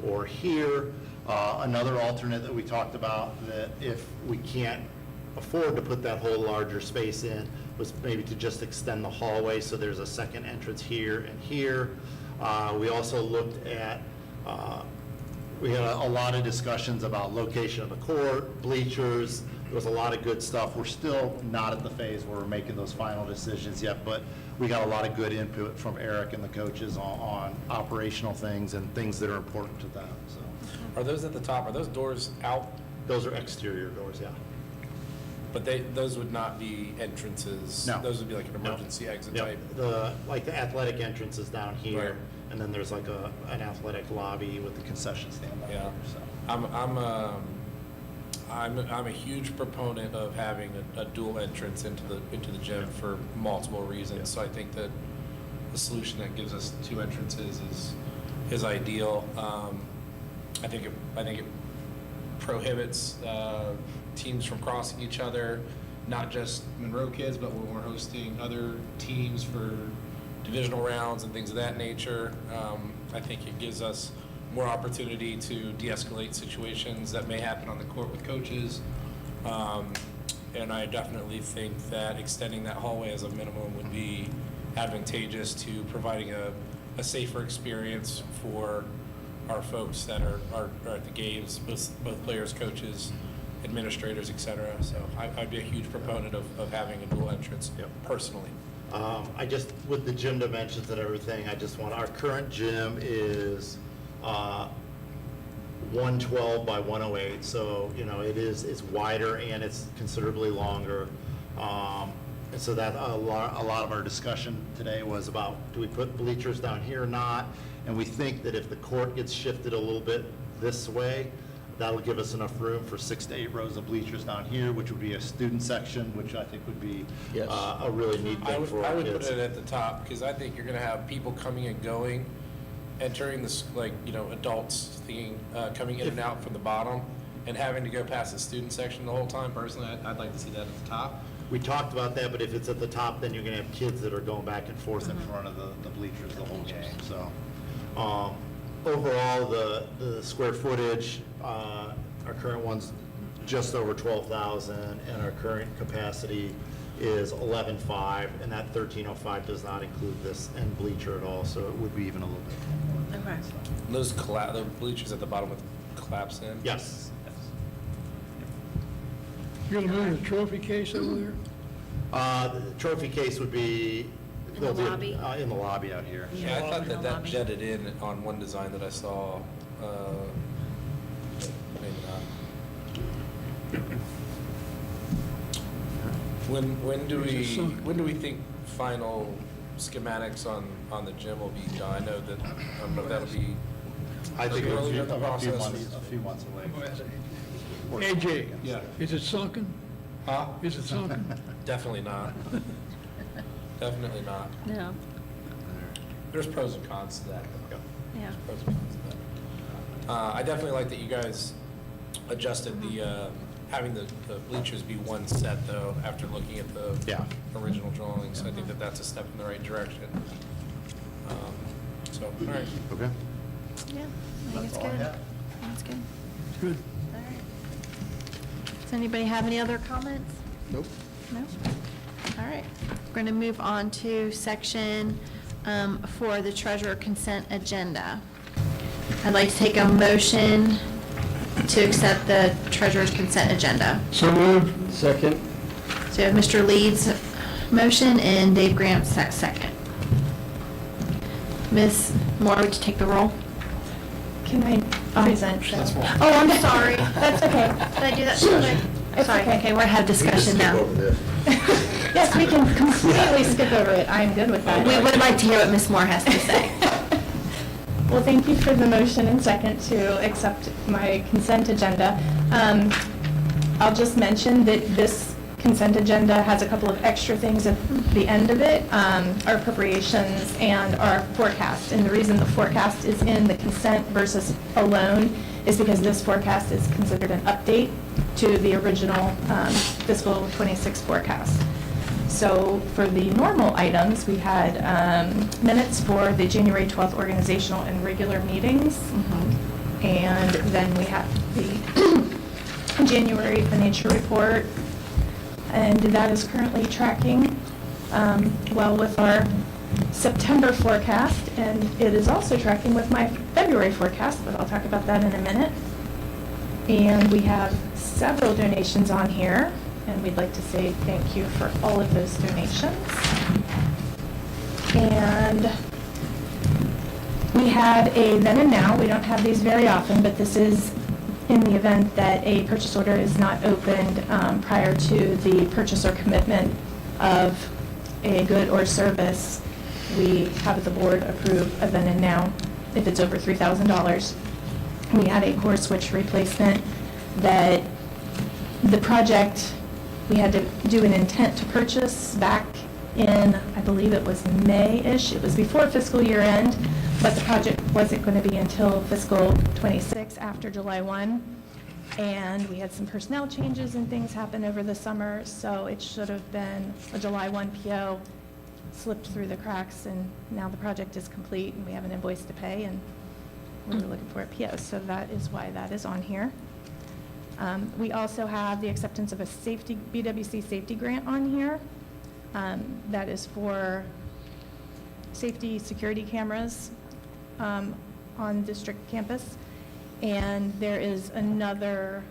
Speaker 14: or here. Another alternate that we talked about, that if we can't afford to put that whole larger space in, was maybe to just extend the hallway, so there's a second entrance here and here. We also looked at, we had a lot of discussions about location of the court, bleachers. There was a lot of good stuff. We're still not at the phase where we're making those final decisions yet, but we got a lot of good input from Eric and the coaches on operational things and things that are important to them, so.
Speaker 1: Are those at the top, are those doors out?
Speaker 14: Those are exterior doors, yeah.
Speaker 1: But those would not be entrances?
Speaker 14: No.
Speaker 1: Those would be like an emergency exit type?
Speaker 14: Like the athletic entrance is down here,
Speaker 1: Right.
Speaker 14: and then there's like an athletic lobby with the concession stand down
Speaker 1: Yeah.
Speaker 14: here, so.
Speaker 1: I'm a huge proponent of having a dual entrance into the gym for multiple reasons. So I think that the solution that gives us two entrances is ideal. I think it prohibits teams from crossing each other, not just Monroe kids, but when we're hosting other teams for divisional rounds and things of that nature. I think it gives us more opportunity to de-escalate situations that may happen on the court with coaches. And I definitely think that extending that hallway as a minimum would be advantageous to providing a safer experience for our folks that are at the games, both players, coaches, administrators, et cetera. So I'd be a huge proponent of having a dual entrance personally.
Speaker 14: With the gym dimensions and everything, our current gym is 112 by 108, so, it's wider and it's considerably longer. And so that a lot of our discussion today was about, do we put bleachers down here or not? And we think that if the court gets shifted a little bit this way, that'll give us enough room for 6 to 8 rows of bleachers down here, which would be a student section, which I think would be
Speaker 11: Yes.
Speaker 14: a really neat thing for
Speaker 1: I
Speaker 14: our
Speaker 1: would put
Speaker 14: kids.
Speaker 1: it at the top, because I think you're going to have people coming and going, entering this, adults coming in and out from the bottom, and having to go past the student section the whole time. Personally, I'd like to see that at the top.
Speaker 14: We talked about that, but if it's at the top, then you're going to have kids that are going back and forth in front of the bleachers the whole game, so. Overall, the square footage, our current one's just over 12,000, and our current capacity is 11,500, and that 1305 does not include this end bleacher at all, so it would be even a little bit more.
Speaker 4: Okay.
Speaker 1: Those the bleachers at the bottom with collapse in?
Speaker 14: Yes.
Speaker 10: You're gonna move the trophy case over there?
Speaker 14: The trophy case would be...
Speaker 4: In the lobby?
Speaker 14: In the lobby out here.
Speaker 1: Yeah, I thought
Speaker 4: in the
Speaker 1: that
Speaker 4: lobby.
Speaker 1: jetted in on one design that I saw, maybe not. When do we think final schematics on the gym will be done? I know that, I don't know if that'll be
Speaker 14: I think
Speaker 1: earlier in the
Speaker 14: a
Speaker 1: process.
Speaker 14: few months away.
Speaker 10: AJ?
Speaker 1: Yeah.
Speaker 10: Is it sunken?
Speaker 1: Huh?
Speaker 10: Is it sunken?
Speaker 1: Definitely not. Definitely not.
Speaker 4: No,
Speaker 1: There's pros and cons to that.
Speaker 4: yeah.
Speaker 1: Pros and cons to that. I definitely like that you guys adjusted the, having the bleachers be one set though, after looking at the original drawings. I think that that's a step in the right direction. So, all right.
Speaker 14: Okay.
Speaker 4: Yeah, I think it's
Speaker 14: all I
Speaker 4: good.
Speaker 14: have.
Speaker 4: That's good.
Speaker 10: Good.
Speaker 4: All right. Does anybody have any other comments?
Speaker 11: Nope.
Speaker 4: No? All right. We're going to move on to section 4, the treasurer consent agenda. I'd like to take a motion to accept the treasurer's consent agenda.
Speaker 10: So moved.
Speaker 11: Second?
Speaker 4: So we have Mr. Leeds' motion and Dave Grant's second. Ms. Moore, would you take the roll?
Speaker 15: Can I present?
Speaker 4: Oh, I'm sorry. That's okay. Did I do that too quick?
Speaker 15: It's
Speaker 4: Sorry,
Speaker 15: okay.
Speaker 4: okay, we're have discussion now.
Speaker 15: Yes, we can completely skip over it. I'm good with that.
Speaker 4: We would like to hear what Ms. Moore has to say.
Speaker 15: Well, thank you for the motion and second to accept my consent agenda. I'll just mention that this consent agenda has a couple of extra things at the end of it, our appropriations and our forecast. And the reason the forecast is in the consent versus alone is because this forecast is considered an update to the original fiscal 26 forecast. So for the normal items, we had minutes for the January 12th organizational and regular meetings. And then we have the January financial report. And that is currently tracking well with our September forecast. And it is also tracking with my February forecast, but I'll talk about that in a minute. And we have several donations on here. And we'd like to say thank you for all of those donations. And we had a then and now. We don't have these very often, but this is in the event that a purchase order is not opened prior to the purchase or commitment of a good or service. We have the board approve a then and now if it's over $3,000. We had a core switch replacement that the project, we had to do an intent to purchase back in, I believe it was May-ish. It was before fiscal year end, but the project wasn't going to be until fiscal 26 after July 1. And we had some personnel changes and things happen over the summer, so it should have been a July 1 PO, slipped through the cracks, and now the project is complete and we have an invoice to pay and we were looking for a PO. So that is why that is on here. We also have the acceptance of a BWC safety grant on here. That is for safety security cameras on district campus. And there is another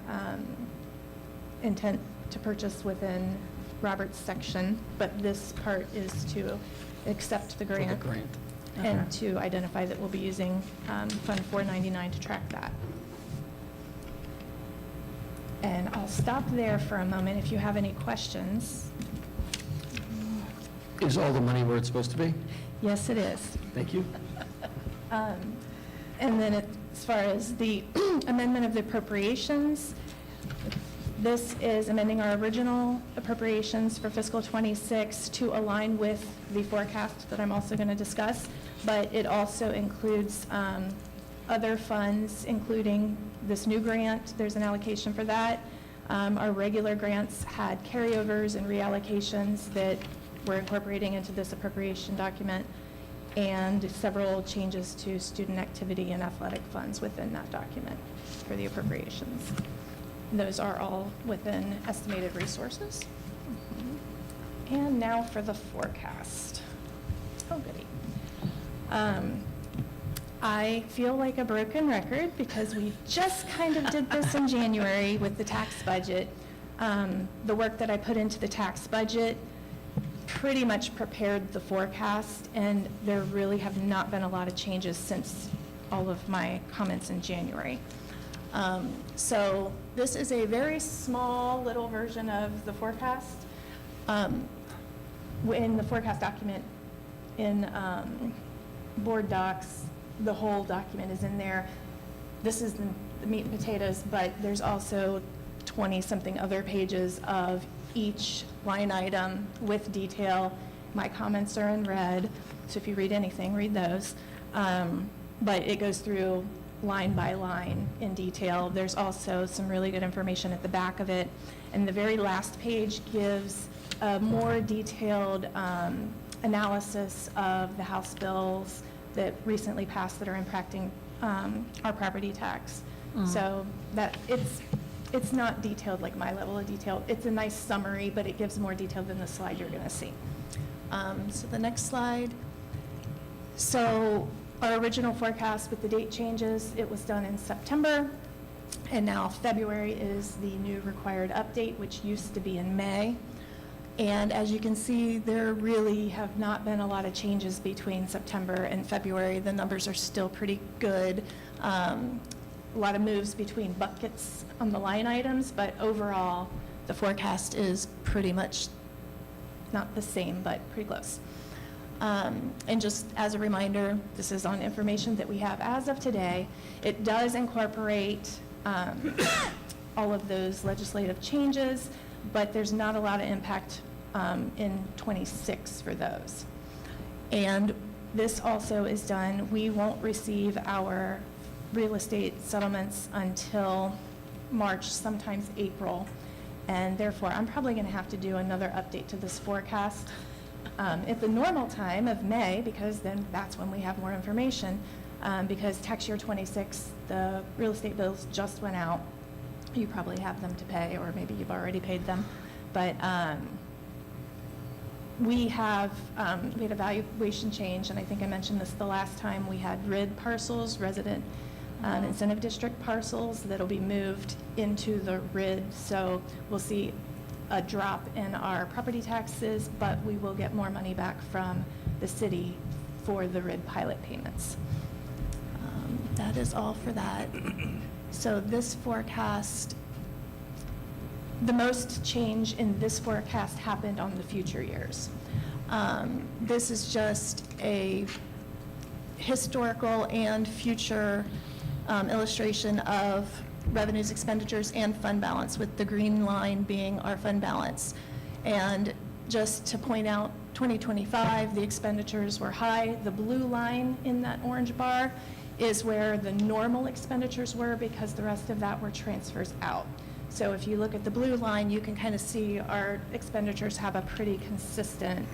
Speaker 15: intent to purchase within Robert's section, but this part is to accept the grant. And to identify that we'll be using Fund 499 to track that. And I'll stop there for a moment if you have any questions.
Speaker 11: Is all the money where it's supposed to be?
Speaker 15: Yes, it is.
Speaker 11: Thank you.
Speaker 15: And then as far as the amendment of the appropriations, this is amending our original appropriations for fiscal 26 to align with the forecast that I'm also going to discuss, but it also includes other funds, including this new grant. There's an allocation for that. Our regular grants had carryovers and reallocations that we're incorporating into this appropriation document, and several changes to student activity and athletic funds within that document for the appropriations.
Speaker 4: Okay.
Speaker 15: And I'll stop there for a moment if you have any questions. Yes, we can completely skip over it. I'm good with that.
Speaker 4: Okay. So anybody have any other comments? Nope? No? All right. We're going to move on to section 5, the treasurer's consent agenda. I'd like to take a motion to accept the treasurer's consent agenda.
Speaker 15: Those are all within estimated resources. And now for the forecast. Oh, goody. I feel like a broken record because we just kind of did this in January with the tax budget. The work that I put into the tax budget pretty much prepared the forecast, and there really have not been a lot of changes since all of my comments in January. So this is a very small little version of the forecast. In the forecast document in board docs, the whole document is in there. This is the meat and potatoes, but there's also 20-something other pages of each line item with detail. My comments are in red, so if you read anything, read those. But it goes through line by line in detail. There's also some really good information at the back of it. And the very last page gives a more detailed analysis of the House bills that recently passed that are impacting our property tax. So that it's not detailed like my level of detail. It's a nice summary, but it gives more detail than the slide you're going to see. So the next slide. So our original forecast with the date changes, it was done in September, and now February is the new required update, which used to be in May. And as you can see, there really have not been a lot of changes between September and February. The numbers are still pretty good. A lot of moves between buckets on the line items, but overall, the forecast is pretty much not the same, but pretty close. And just as a reminder, this is on information that we have as of today. It does incorporate all of those legislative changes, but there's not a lot of impact in 26 for those. And this also is done, we won't receive our real estate settlements until March, sometimes April, and therefore I'm probably going to have to do another update to this forecast at the normal time of May, because then that's when we have more information, because tax year 26, the real estate bills just went out. You probably have them to pay, or maybe you've already paid them, but we had a valuation change, and I think I mentioned this the last time. We had RID parcels, resident incentive district parcels, that'll be moved into the RID, so we'll see a drop in our property taxes, but we will get more money back from the city for the RID pilot payments. That is all for that. So this forecast, the most change in this forecast happened on the future years. This is just a historical and future illustration of revenues, expenditures, and fund balance, with the green line being our fund balance. And just to point out, 2025, the expenditures were high. The blue line in that orange bar is where the normal expenditures were, because the rest of that were transfers out. So if you look at the blue line, you can kind of see our expenditures have a pretty consistent,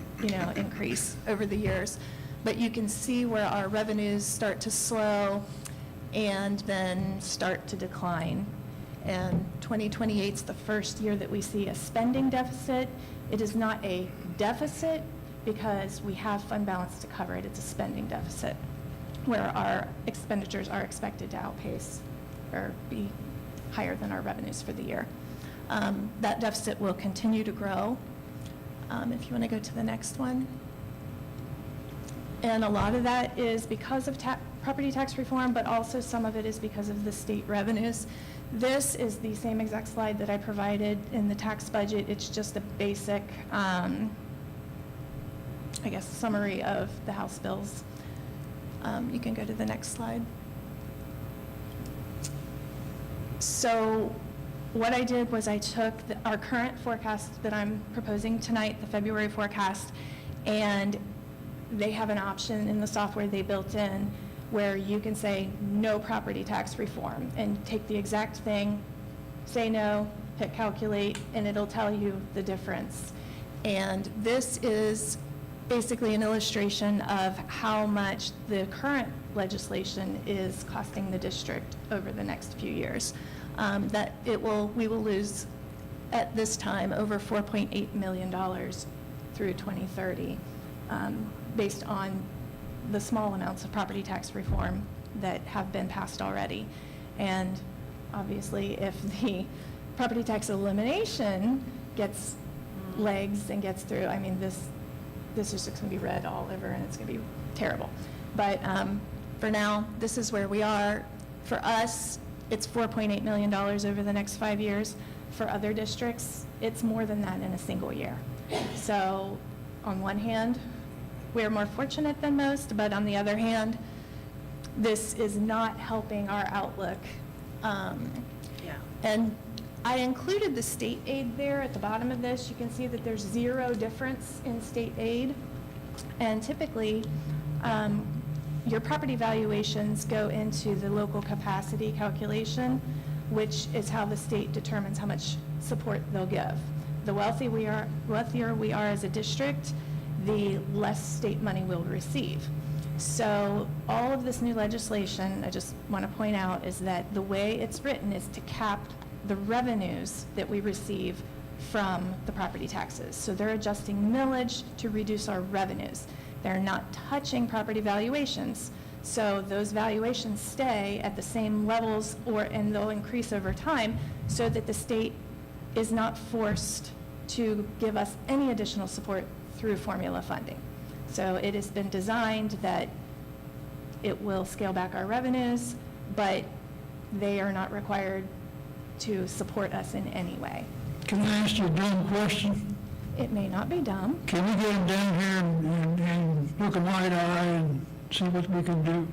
Speaker 15: increase over the years. But you can see where our revenues start to slow and then start to decline. And 2028 is the first year that we see a spending deficit. It is not a deficit because we have fund balance to cover it. It's a spending deficit where our expenditures are expected to outpace or be higher than our revenues for the year. That deficit will continue to grow. If you want to go to the next one. And a lot of that is because of property tax reform, but also some of it is because of the state revenues. This is the same exact slide that I provided in the tax budget. It's just a basic, summary of the House bills. You can go to the next slide. So what I did was I took our current forecast that I'm proposing tonight, the February forecast, and they have an option in the software they built in where you can say no property tax reform and take the exact thing, say no, hit calculate, and it'll tell you the difference. And this is basically an illustration of how much the current legislation is costing the district over the next few years. that we will lose at this time over $4.8 million through 2030, based on the small amounts of property tax reform that have been passed already. And obviously, if the property tax elimination gets legs and gets through, I mean, this is just going to be red all over, and it's going to be terrible. But for now, this is where we are. For us, it's $4.8 million over the next 5 years. For other districts, it's more than that in a single year. So on one hand, we're more fortunate than most, but on the other hand, this is not helping our outlook. And I included the state aid there at the bottom of this. You can see that there's zero difference in state aid. And typically, your property valuations go into the local capacity calculation, which is how the state determines how much support they'll give. The wealthier we are as a district, the less state money we'll receive. So all of this new legislation, I just want to point out, is that the way it's written is to cap the revenues that we receive from the property taxes. So they're adjusting millage to reduce our revenues. They're not touching property valuations. So those valuations stay at the same levels, and they'll increase over time, so that the state is not forced to give us any additional support through formula funding. So it has been designed that it will scale back our revenues, but they are not required to support us in any way.
Speaker 10: Can I ask you a dumb question?
Speaker 15: It may not be dumb.
Speaker 10: Can we get them down here and look them eye to eye and see what we can do?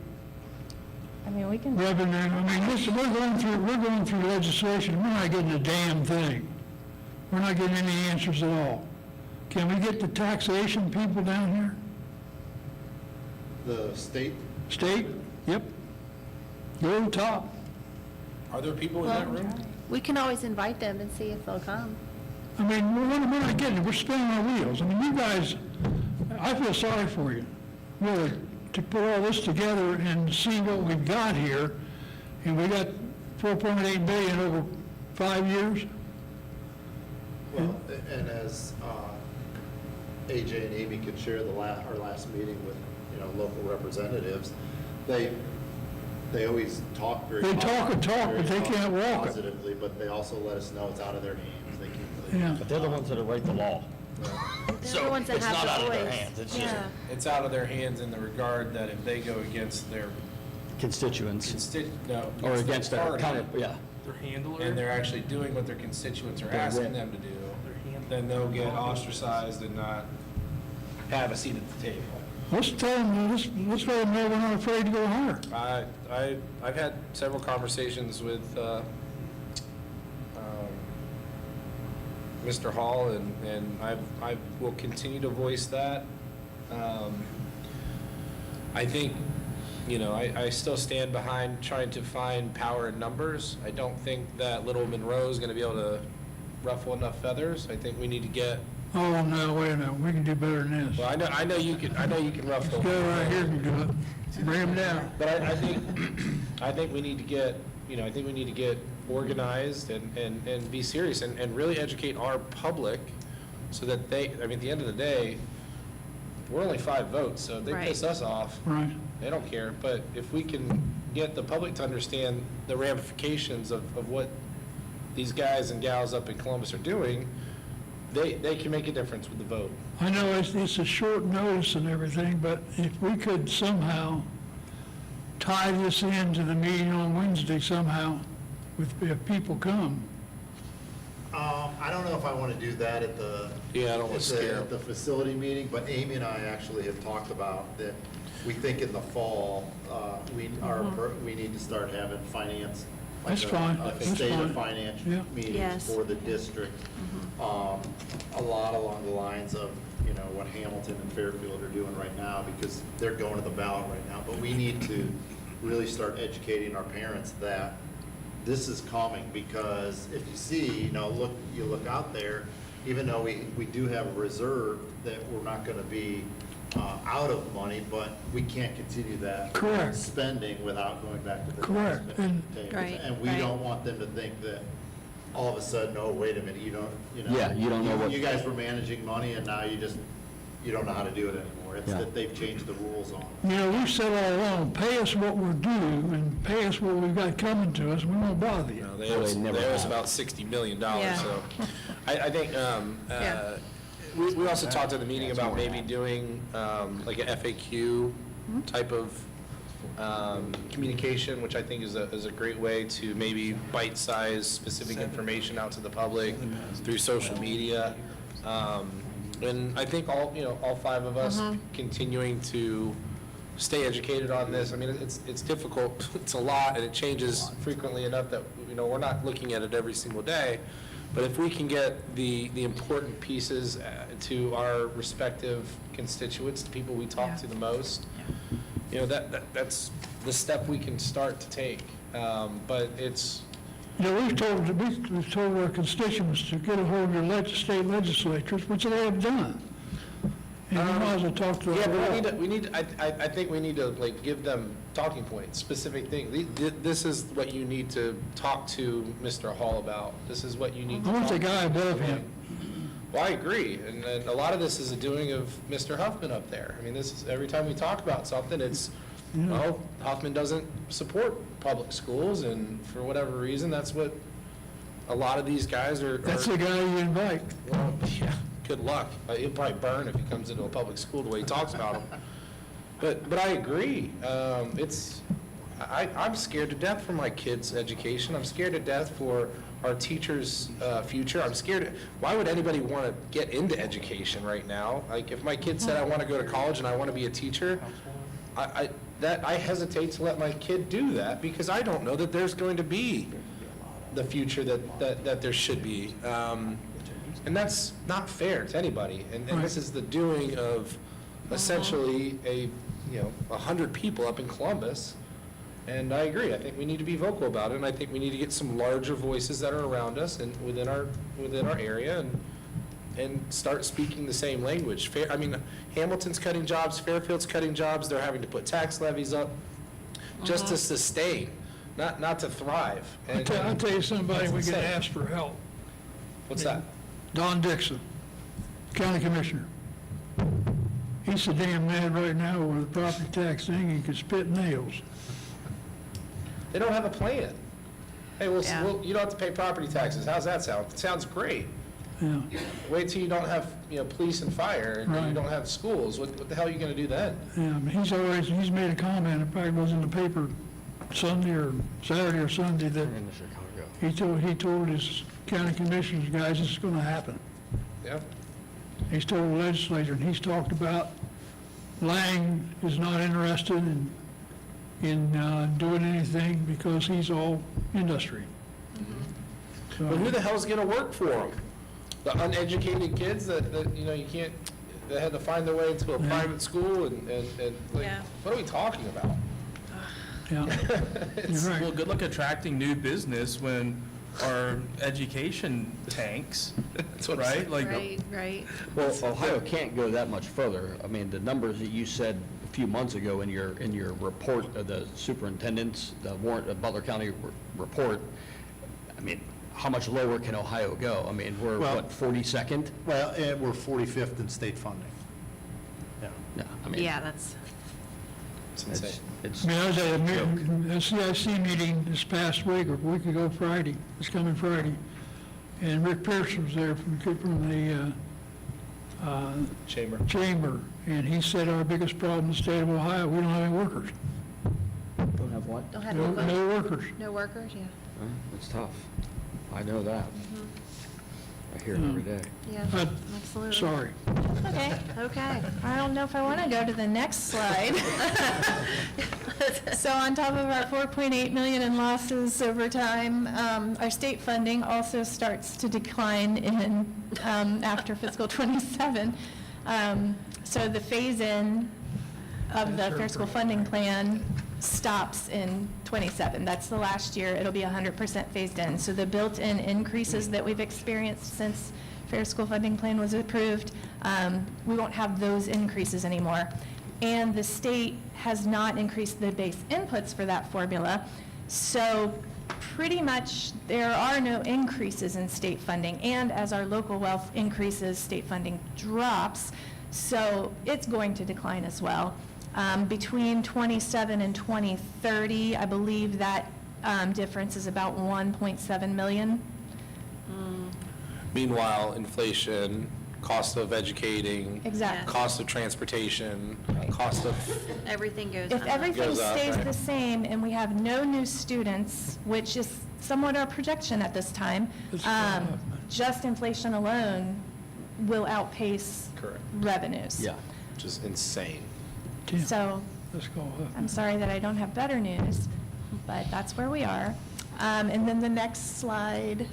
Speaker 15: I mean, we can.
Speaker 10: Rather than, I mean, listen, we're going through legislation, we're not getting a damn thing. We're not getting any answers at all. Can we get the taxation people down here?
Speaker 14: The state?
Speaker 10: State? Yep. Go on top.
Speaker 1: Are there people in that room?
Speaker 4: We can always invite them and see if they'll come.
Speaker 10: I mean, we're not getting it, we're spinning our wheels. I mean, you guys, I feel sorry for you, really, to put all this together and see what we've got here, and we got $4.8 billion over 5 years.
Speaker 14: Well, and as AJ and Amy could share our last meeting with, local representatives, they always talk very.
Speaker 10: They talk and talk, but they can't walk it.
Speaker 14: Positively, but they also let us know it's out of their hands. They can't.
Speaker 10: Yeah.
Speaker 11: But they're the ones that write the law.
Speaker 4: They're the ones that
Speaker 11: it's
Speaker 4: have
Speaker 11: not
Speaker 4: the
Speaker 11: out of their
Speaker 4: voice.
Speaker 11: hands. It's
Speaker 4: Yeah.
Speaker 1: It's out of their hands in the regard that if they go against their
Speaker 11: Constituents. Or
Speaker 1: against
Speaker 11: against
Speaker 1: their
Speaker 11: their, kind of, yeah.
Speaker 5: Their handler?
Speaker 1: and they're actually doing what their constituents are asking them to do, then they'll get ostracized and not have a seat at the table.
Speaker 10: Let's tell them, let's let them know we're not afraid to go higher.
Speaker 1: I've had several conversations with Mr. Hall, and I will continue to voice that. I think, I still stand behind trying to find power in numbers. I don't think that little Monroe is going to be able to ruffle enough feathers. I think we need to get.
Speaker 10: Oh, no, wait a minute, we can do better than this.
Speaker 1: Well, I know you can ruffle.
Speaker 10: Go right here and do it. Bring them down.
Speaker 1: But I think we need to get, I think we need to get organized and be serious and really educate our public so that at the end of the day, we're only 5 votes, so if they
Speaker 4: Right.
Speaker 1: piss us off,
Speaker 10: Right.
Speaker 1: they don't care. But if we can get the public to understand the ramifications of what these guys and gals up in Columbus are doing, they can make a difference with the vote.
Speaker 10: I know it's a short notice and everything, but if we could somehow tie this into the meeting on Wednesday somehow, if people come.
Speaker 14: I don't know if I want to do that at the.
Speaker 1: Yeah, I don't want to scare
Speaker 14: at the facility meeting, but Amy and I actually have talked about that. We think in the fall, we need to start having finance. like
Speaker 10: That's fine.
Speaker 14: A
Speaker 10: That's
Speaker 14: state of
Speaker 10: fine.
Speaker 14: finance
Speaker 10: Yeah.
Speaker 14: meetings
Speaker 4: Yes.
Speaker 14: for the district. A lot along the lines of, what Hamilton and Fairfield are doing right now, because they're going to the ballot right now. But we need to really start educating our parents that this is coming, because if you see, you look out there, even though we do have a reserve, that we're not going to be out of money, but we can't continue that.
Speaker 10: Correct.
Speaker 14: Spending without going back to the.
Speaker 10: Correct.
Speaker 14: taxpayer.
Speaker 4: Right,
Speaker 14: And we
Speaker 4: right.
Speaker 14: don't want them to think that all of a sudden, oh, wait a minute, you know.
Speaker 11: Yeah, you don't know what-
Speaker 14: You guys were managing money and now you don't know how to do it anymore. It's
Speaker 11: Yeah.
Speaker 14: that they've changed the rules on it.
Speaker 10: You know, we've said all along, pay us what we're due and pay us what we've got coming to us, we won't bother you.
Speaker 1: No, they
Speaker 11: Well,
Speaker 1: owe us-
Speaker 11: they never
Speaker 1: they owe us
Speaker 11: have.
Speaker 1: about $60 million,
Speaker 4: Yeah.
Speaker 1: so. I think,
Speaker 4: Yeah.
Speaker 1: we also talked at the meeting about maybe doing, like a FAQ type of, communication, which I think is a great way to maybe bite-size specific information out to the public through social media. And I think all five of us continuing to stay educated on this. I mean, it's difficult, it's a lot, and it changes frequently enough that, we're not looking at it every single day. But if we can get the important pieces to our respective constituents, the people we talk to the most, that's the step we can start to take. But it's,
Speaker 10: We've told our constituents to get a hold of your state legislatures, which they have done. And you might as well talk to them.
Speaker 1: yeah, but I think we need to give them talking points, specific things. This is what you need to talk to Mr. Hall about. This is what you need to
Speaker 10: I
Speaker 1: talk
Speaker 10: want the
Speaker 1: to.
Speaker 10: guy above him.
Speaker 1: Well, I agree, and a lot of this is a doing of Mr. Huffman up there. I mean, this is, every time we talk about something, it's, well, Huffman doesn't support public schools, and for whatever reason, that's what a lot of these guys are.
Speaker 10: That's the guy you invite.
Speaker 1: Well, yeah, good luck. He'll probably burn if he comes into a public school the way he talks about them. But I agree. I'm scared to death for my kids' education. I'm scared to death for our teachers' future. I'm scared. Why would anybody want to get into education right now? Like, if my kid said, I want to go to college and I want to be a teacher, I hesitate to let my kid do that because I don't know that there's going to be the future that there should be. And that's not fair to anybody. And this is the doing of essentially 100 people up in Columbus. And I agree. I think we need to be vocal about it, and I think we need to get some larger voices that are around us and within our area and start speaking the same language. Hamilton's cutting jobs, Fairfield's cutting jobs. They're having to put tax levies up just to sustain, not to thrive.
Speaker 10: I'll tell you somebody we
Speaker 1: insane.
Speaker 10: can ask for help.
Speaker 1: What's that?
Speaker 10: Don Dixon, County Commissioner. He's so damn mad right now with the property tax thing, he could spit nails.
Speaker 1: They don't have a plan. Hey,
Speaker 4: Yeah.
Speaker 1: you don't have to pay property taxes. How's that sound? It sounds great.
Speaker 10: Yeah.
Speaker 1: Wait till you don't have, police and fire, and you
Speaker 10: Right.
Speaker 1: don't have schools. What the hell are you gonna do then?
Speaker 10: Yeah, but he's made a comment, it probably was in the paper Sunday or Saturday or Sunday, that he told his county commissioners, guys, this is gonna happen.
Speaker 1: Yeah?
Speaker 10: He's told the legislature, and he's talked about Lang is not interested in doing anything because he's all industry. So-
Speaker 1: But who the hell's gonna work for them? The uneducated kids that you can't, that had to find their way into a private school and like,
Speaker 4: Yeah.
Speaker 1: what are we talking about?
Speaker 10: Yeah, you're right.
Speaker 5: Well, good luck attracting new business when our education tanks,
Speaker 1: That's what I'm
Speaker 5: right?
Speaker 1: saying.
Speaker 5: Like,
Speaker 4: Right.
Speaker 11: Well, Ohio can't go that much further. I mean, the numbers that you said a few months ago in your report of the superintendent's, the Butler County report, I mean, how much lower can Ohio go? I mean, we're,
Speaker 14: Well-
Speaker 11: what, 42nd?
Speaker 14: Well, we're 45th in state funding. Yeah.
Speaker 11: Yeah, I mean,
Speaker 4: Yeah, that's,
Speaker 1: It's insane.
Speaker 11: it's,
Speaker 10: I mean, I was at a CIC meeting this past week, or a week ago Friday, this coming Friday, and Rick Pierce was there from the
Speaker 1: Chamber.
Speaker 10: chamber, and he said our biggest problem in the state of Ohio, we don't have any workers.
Speaker 11: don't have what?
Speaker 4: don't have
Speaker 10: No workers.
Speaker 4: no workers, yeah.
Speaker 11: It's tough. I know that. I hear it every day.
Speaker 4: Yeah,
Speaker 10: But,
Speaker 4: absolutely.
Speaker 10: sorry.
Speaker 4: Okay.
Speaker 15: I don't know if I want to go to the next slide. So on top of our 4.8 million in losses over time, our state funding also starts to decline after fiscal '27. So the phase-in of the Fair School Funding Plan stops in '27. That's the last year. It'll be 100% phased in. So the built-in increases that we've experienced since Fair School Funding Plan was approved We won't have those increases anymore. And the state has not increased the base inputs for that formula. So pretty much there are no increases in state funding. And as our local wealth increases, state funding drops. So it's going to decline as well. Between 27 and 2030, I believe that difference is about 1.7 million.
Speaker 1: Meanwhile, inflation, cost of educating.
Speaker 15: Exactly.
Speaker 1: Cost of transportation, cost of,
Speaker 4: Everything goes
Speaker 15: If
Speaker 4: up.
Speaker 15: everything
Speaker 1: Goes up,
Speaker 15: stays
Speaker 1: right.
Speaker 15: the same and we have no new students, which is somewhat our projection at this time, just inflation alone will outpace
Speaker 1: Correct.
Speaker 15: revenues.
Speaker 11: Yeah.
Speaker 1: which is insane.
Speaker 15: So
Speaker 10: Let's go up.
Speaker 15: I'm sorry that I don't have better news, but that's where we are. And then the next slide,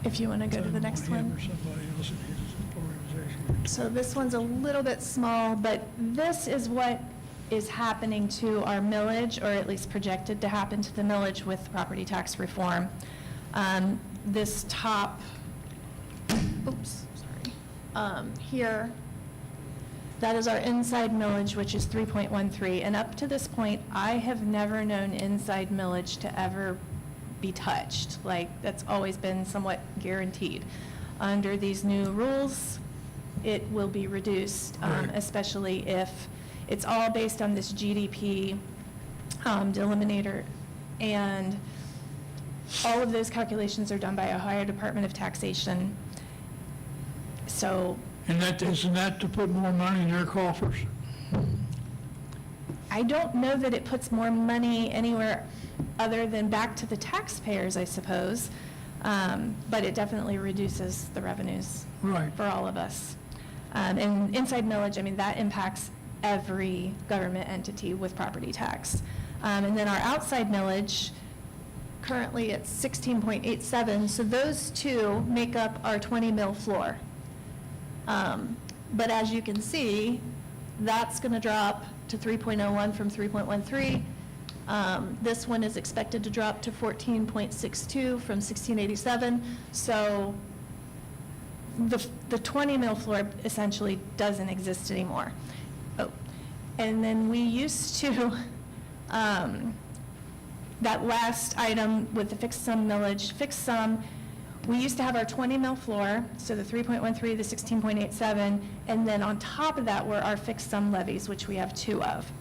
Speaker 15: if you want to go to the next
Speaker 10: Him
Speaker 15: one.
Speaker 10: or somebody else in his organization.
Speaker 15: So this one's a little bit small, but this is what is happening to our millage, or at least projected to happen to the millage with property tax reform. This top, oops, sorry, here, that is our inside millage, which is 3.13. And up to this point, I have never known inside millage to ever be touched. Like, that's always been somewhat guaranteed. Under these new rules, it will be reduced, especially if it's all based on this GDP delimiter, and all of those calculations are done by Ohio Department of Taxation. So
Speaker 10: And isn't that to put more money in their coffers?
Speaker 15: I don't know that it puts more money anywhere other than back to the taxpayers, I suppose, but it definitely reduces the revenues
Speaker 10: Right.
Speaker 15: for all of us. And inside millage, I mean, that impacts every government entity with property tax. And then our outside millage, currently it's 16.87, so those two make up our 20 mil floor. But as you can see, that's going to drop to 3.01 from 3.13. This one is expected to drop to 14.62 from 1687. So the 20 mil floor essentially doesn't exist anymore. Oh, and then we used to, that last item with the fixed sum millage, fixed sum, we used to have our 20 mil floor, so the 3.13, the 16.87, and then on top of that were our fixed sum levies, which we have two of.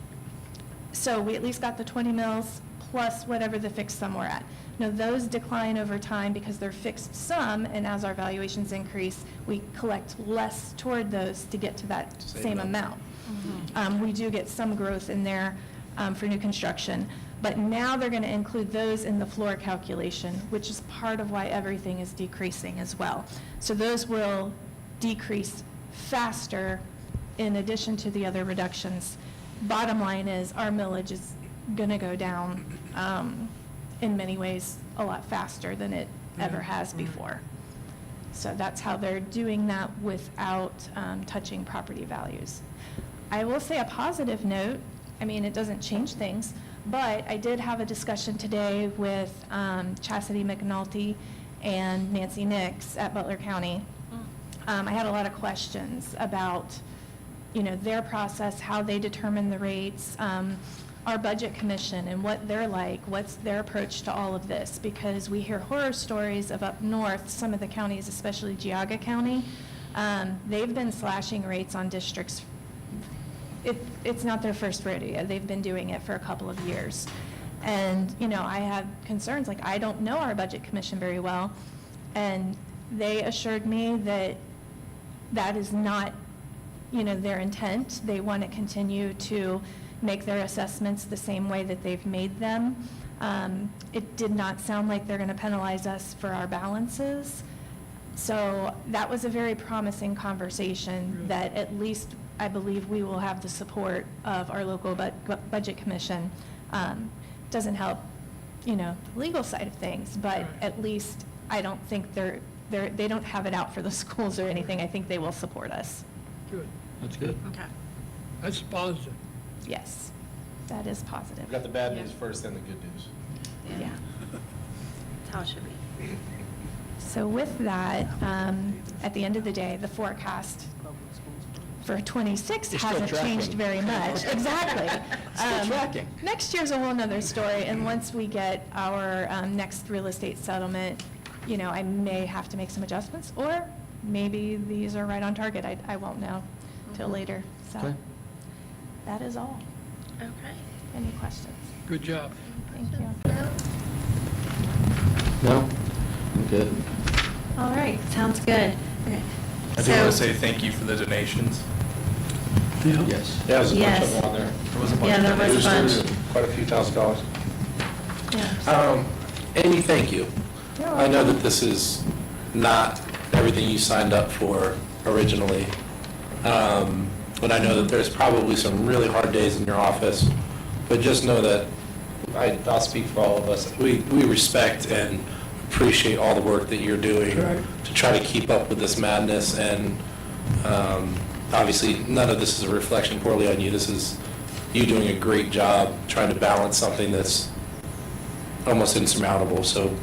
Speaker 15: So we at least got the 20 mils plus whatever the fixed sum we're at. Now, those decline over time because they're fixed sum, and as our valuations increase, we collect less toward those to get to that same amount. We do get some growth in there for new construction, but now they're going to include those in the floor calculation, which is part of why everything is decreasing as well. So those will decrease faster in addition to the other reductions. Bottom line is our millage is going to go down in many ways a lot faster than it ever has before. So that's how they're doing that without touching property values. I will say a positive note, I mean, it doesn't change things, but I did have a discussion today with Chastity McNulty and Nancy Nix at Butler County. I had a lot of questions about, you know, their process, how they determine the rates, our budget commission and what they're like, what's their approach to all of this, because we hear horror stories of up north, some of the counties, especially Geauga County, they've been slashing rates on districts. It's not their first rodeo. They've been doing it for a couple of years. And, you know, I have concerns, like I don't know our budget commission very well, and they assured me that that is not, you know, their intent. They want to continue to make their assessments the same way that they've made them. It did not sound like they're going to penalize us for our balances. So that was a very promising conversation that at least I believe we will have the support of our local budget commission. Doesn't help, you know, the legal side of things, but at least I don't think they don't have it out for the schools or anything. I think they will support us.
Speaker 10: Good.
Speaker 11: That's good.
Speaker 4: Okay.
Speaker 10: That's positive.
Speaker 15: Yes, that is positive.
Speaker 1: We got the bad news first, then the good news.
Speaker 15: Yeah.
Speaker 4: That's how it should be.
Speaker 15: So with that, at the end of the day, the forecast for '26
Speaker 2: You're still
Speaker 15: hasn't
Speaker 2: tracking.
Speaker 15: changed very much. Exactly.
Speaker 2: Still tracking.
Speaker 15: Next year's a whole nother story, and once we get our next real estate settlement, I may have to make some adjustments, or maybe these are right on target. I won't know till later. So
Speaker 2: Okay.
Speaker 15: that is all.
Speaker 4: Okay.
Speaker 15: Any questions?
Speaker 10: Good job.
Speaker 15: Thank you.
Speaker 2: No? I'm good.
Speaker 4: All right, sounds good. Okay.
Speaker 5: I do want to say thank you for the donations.
Speaker 2: Yes.
Speaker 1: Yeah, there's a bunch
Speaker 4: Yes.
Speaker 1: of them on there.
Speaker 5: There was a bunch
Speaker 4: Yeah,
Speaker 5: of
Speaker 4: there was a
Speaker 5: donations.
Speaker 4: bunch.
Speaker 1: Quite a few $1,000s.
Speaker 4: Yeah.
Speaker 1: Amy, thank you. I know that this is not everything you signed up for originally. But I know that there's probably some really hard days in your office. But just know that, I'll speak for all of us, we respect and appreciate all the work that you're doing to try to keep up with this madness. And obviously, none of this is a reflection poorly on you. This is you doing a great job trying to balance something that's almost insurmountable. So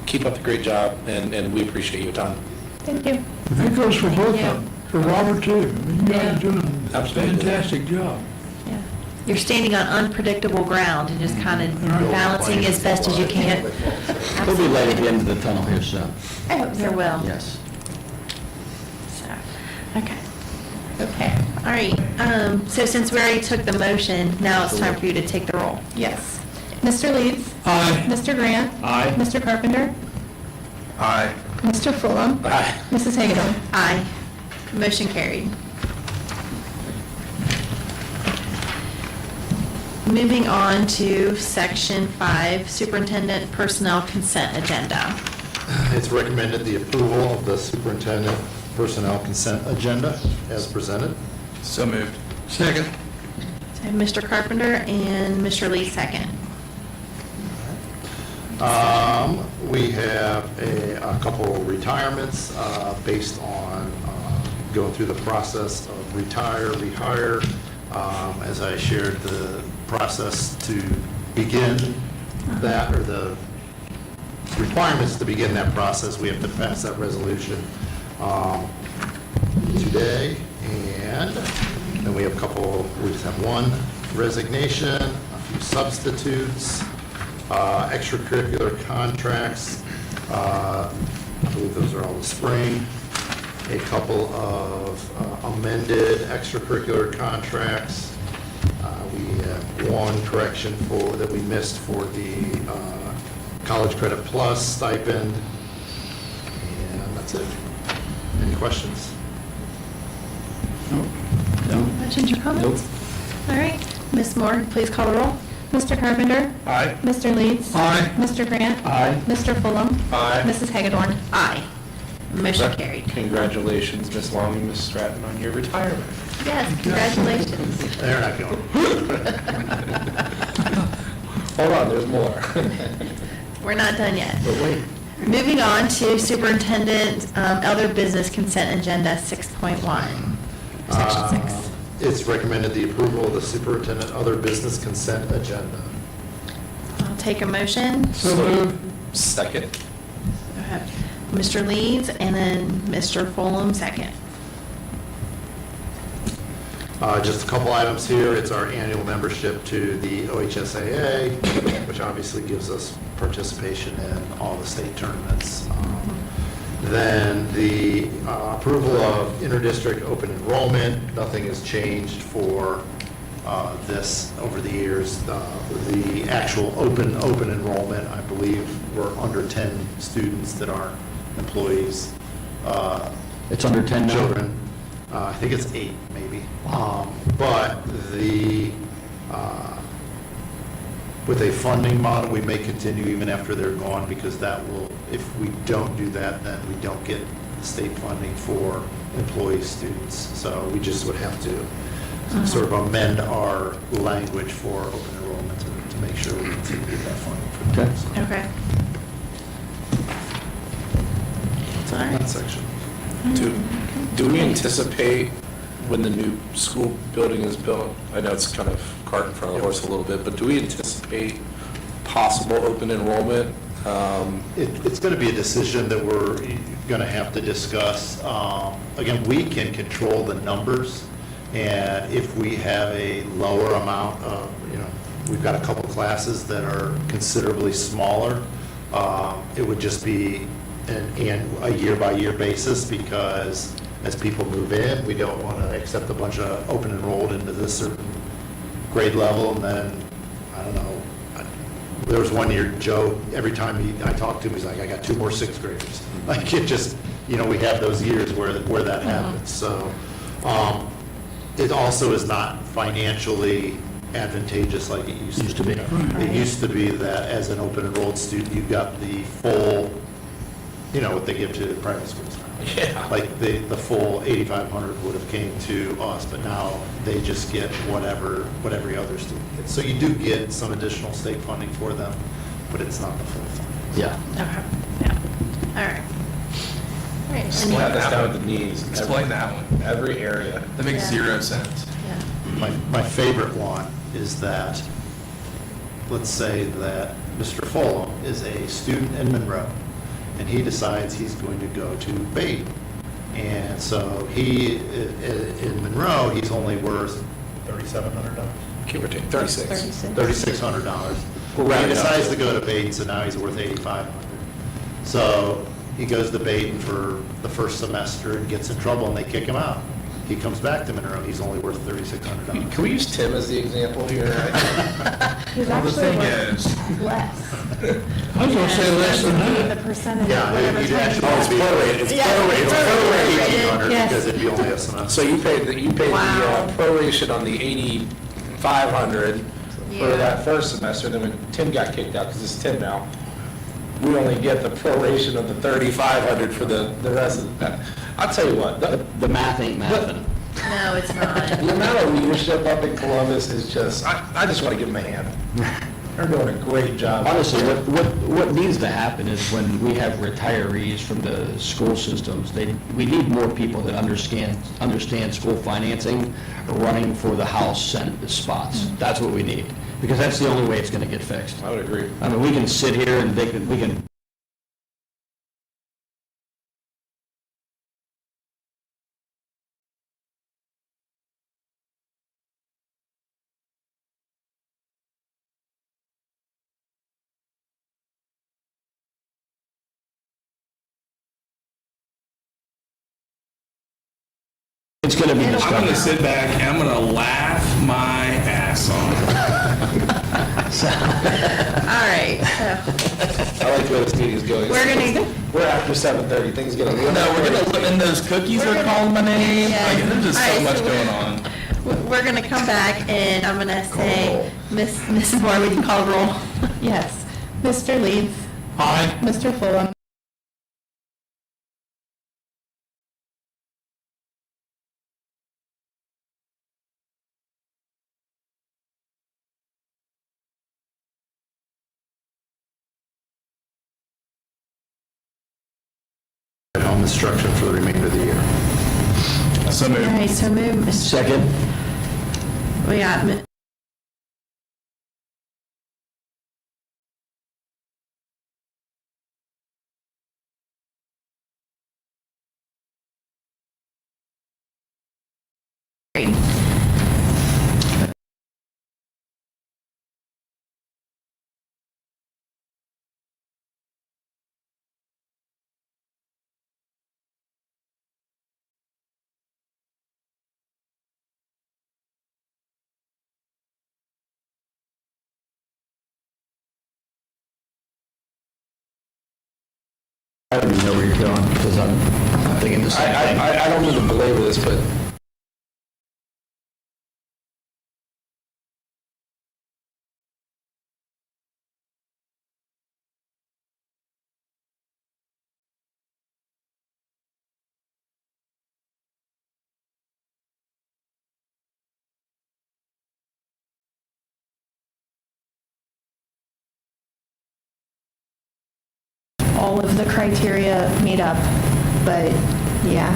Speaker 1: keep up the great job, and we appreciate your time.
Speaker 15: Thank you.
Speaker 10: That goes for both of them, for Robert too. I mean, you guys are doing a
Speaker 1: Absolutely.
Speaker 10: fantastic job.
Speaker 4: Yeah. You're standing on unpredictable ground and just kind of balancing as best as you can.
Speaker 2: There'll be light at the end of the tunnel here soon.
Speaker 4: I hope there will.
Speaker 2: Yes.
Speaker 4: So, okay. Okay, all right. So since we already took the motion, now it's time for you to take the roll.
Speaker 15: Yes. Mr. Leeds?
Speaker 10: Aye.
Speaker 15: Mr. Grant?
Speaker 5: Aye.
Speaker 15: Mr. Carpenter?
Speaker 5: Aye.
Speaker 15: Mr. Fulham?
Speaker 1: Aye.
Speaker 15: Mrs. Hagadorn?
Speaker 4: Aye. Motion carried. Moving on to Section 5, Superintendent Personnel Consent Agenda.
Speaker 14: It's recommended the approval of the superintendent personnel consent agenda as presented.
Speaker 5: So moved.
Speaker 10: Second.
Speaker 4: So I have Mr. Carpenter and Mr. Lee second.
Speaker 14: We have a couple retirements based on going through the process of retire, rehire. As I shared, the process to begin that, or the requirements to begin that process, we have to pass that resolution today. And then we have a couple, we just have one resignation, a few substitutes, extracurricular contracts, I believe those are all the spring, a couple of amended extracurricular contracts. We have one correction that we missed for the College Credit Plus stipend, and that's it. Any questions?
Speaker 4: Questions or comments? All right. Ms. Moore, please call the roll.
Speaker 15: Mr. Carpenter?
Speaker 5: Aye.
Speaker 15: Mr. Leeds?
Speaker 10: Aye.
Speaker 15: Mr. Grant?
Speaker 2: Aye.
Speaker 15: Mr. Fulham?
Speaker 5: Aye.
Speaker 15: Mrs. Hagadorn?
Speaker 4: Aye. Motion carried.
Speaker 1: Congratulations, Ms. Long and Ms. Stratton, on your retirement.
Speaker 4: Yes, congratulations.
Speaker 14: They're not going.
Speaker 1: Hold on, there's more.
Speaker 4: We're not done yet.
Speaker 1: But wait.
Speaker 4: Moving on to Superintendent Other Business Consent Agenda 6.1. Section 6.
Speaker 14: It's recommended the approval of the superintendent other business consent agenda.
Speaker 4: I'll take a motion.
Speaker 10: So moved.
Speaker 1: Second.
Speaker 4: I have Mr. Leeds and then Mr. Fulham second.
Speaker 14: Just a couple items here. It's our annual membership to the OHSAA, which obviously gives us participation in all the state tournaments. Then the approval of interdistrict open enrollment. Nothing has changed for this over the years. The actual open enrollment, I believe, we're under 10 students that are employees.
Speaker 2: It's under 10 now?
Speaker 14: Children. I think it's 8, maybe. But with a funding model, we may continue even after they're gone, because that will, if we don't do that, then we don't get the state funding for employee students. So we just would have to sort of amend our language for open enrollment to make sure we continue to get that funding for them. So
Speaker 4: Okay. That's all
Speaker 14: that
Speaker 4: right.
Speaker 14: section.
Speaker 1: Do we anticipate when the new school building is built, I know it's kind of cart in front of the horse a little bit, but do we anticipate possible open enrollment
Speaker 14: It's going to be a decision that we're going to have to discuss. Again, we can control the numbers, and if we have a lower amount of, we've got a couple classes that are considerably smaller, it would just be a year-by-year basis, because as people move in, we don't want to accept a bunch of open enrolled into this certain grade level, and then, I don't know, there was one year, Joe, every time I talked to him, he's like, I got 2 more 6th graders. Like, it just, we have those years where that happens. So it also is not financially advantageous like it used to be. It used to be that as an open enrolled student, you got the full, what they give to private schools now.
Speaker 1: Yeah.
Speaker 14: Like the full 8,500 would have came to us, but now they just get what every other student gets. So you do get some additional state funding for them, but it's not the full fund.
Speaker 11: Yeah.
Speaker 4: Okay, yeah, all right. All right,
Speaker 1: Explain
Speaker 4: any-
Speaker 1: that down with the needs.
Speaker 5: Explain that one.
Speaker 1: Every area.
Speaker 5: That makes
Speaker 4: Yeah.
Speaker 5: 0 sense.
Speaker 4: yeah.
Speaker 14: My favorite one is that, let's say that Mr. Fulham is a student in Monroe, and he decides he's going to go to Baden. And so in Monroe, he's only worth $3,700.
Speaker 1: Give or take, 36.
Speaker 14: $3,600. Well, he decides to go to Baden, so now he's worth $8,500. So he goes to Baden for the first semester and gets in trouble, and they kick him out. He comes back to Monroe, he's only worth $3,600.
Speaker 1: Can we use Tim as the example here?
Speaker 15: He's
Speaker 5: The
Speaker 15: actually
Speaker 5: thing
Speaker 15: worth
Speaker 5: is,
Speaker 15: less.
Speaker 10: I was gonna say less than that.
Speaker 15: The percentage.
Speaker 14: Yeah,
Speaker 15: whatever
Speaker 14: he'd
Speaker 15: time
Speaker 14: actually
Speaker 15: you-
Speaker 14: be prorated. It's prorated, $1,800,
Speaker 15: Yes.
Speaker 14: because it'd be only a semester.
Speaker 1: So you paid the
Speaker 4: Wow.
Speaker 1: proration on the 8,500 for
Speaker 4: Yeah.
Speaker 1: that first semester, then when Tim got kicked out, because it's Tim now, we only get the proration of the 3,500 for the rest of that. I'll tell you what,
Speaker 11: The math ain't mathing.
Speaker 4: No, it's not.
Speaker 1: the amount of leadership up in Columbus is just, I just want to give them a hand. They're doing a great job.
Speaker 11: Honestly, what needs to happen is when we have retirees from the school systems, we need more people that understand school financing, running for the House, Senate spots. That's what we need, because that's the only way it's going to get fixed.
Speaker 1: I would agree.
Speaker 11: I mean, we can sit here and we can it's going to be
Speaker 5: I'm going to
Speaker 11: discussed.
Speaker 5: sit back and I'm going to laugh my ass off.
Speaker 4: All right, so
Speaker 1: I like the way this meeting's going. We're after 7:30, things get a little.
Speaker 5: No, we're going to, and those cookies are calling my name.
Speaker 4: Yeah.
Speaker 5: Like, there's just
Speaker 4: All
Speaker 5: so
Speaker 4: right,
Speaker 5: much
Speaker 4: so
Speaker 5: going on.
Speaker 4: we're gonna come back and I'm gonna say, Mrs. Moore, would you call the roll?
Speaker 15: Yes. Mr. Leeds.
Speaker 10: Aye.
Speaker 15: Mr. Fulham.
Speaker 14: On the structure for the remainder of the year.
Speaker 5: So
Speaker 4: All
Speaker 5: moved.
Speaker 4: right, so move, Mr.
Speaker 11: Second,
Speaker 4: We got,
Speaker 11: I don't even know where you're going, because I'm thinking the same thing.
Speaker 1: I don't mean to belabor this, but
Speaker 15: All of the criteria meet up, but yeah.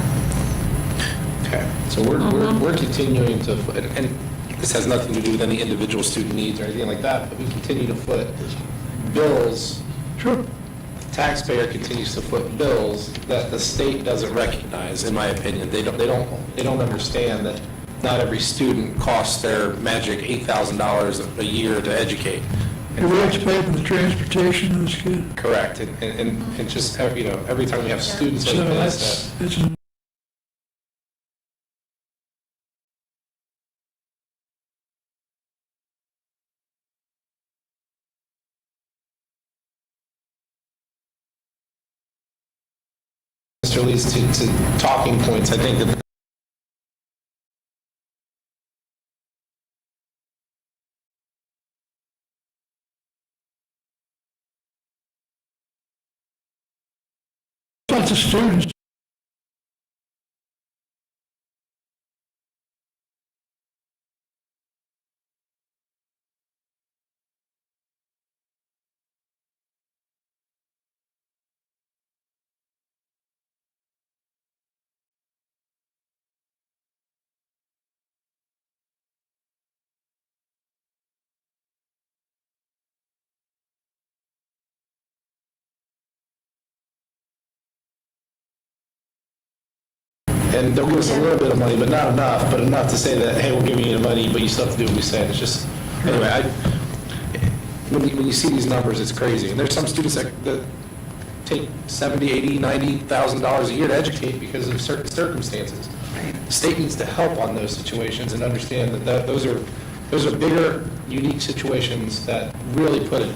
Speaker 1: okay, so we're continuing to, and this has nothing to do with any individual student needs or anything like that, but we continue to foot bills
Speaker 10: Sure.
Speaker 1: Taxpayer continues to foot bills that the state doesn't recognize, in my opinion. They don't understand that not every student costs their magic $8,000 a year to educate.
Speaker 10: Do we have to pay for the transportation of those kids?
Speaker 1: Correct, and just, you know, every time we have students like
Speaker 10: So
Speaker 1: this,
Speaker 10: that's,
Speaker 1: Mr. Lee's to talking points, I think that
Speaker 10: lots of students.
Speaker 1: and they'll give us a little bit of money, but not enough, but enough to say that, hey, we're giving you the money, but you still have to do what we say. It's just, anyway, when you see these numbers, it's crazy. And there's some students that take $70,000, $80,000, $90,000 a year to educate because of certain circumstances. The state needs to help on those situations and understand that those are bigger, unique situations that really put a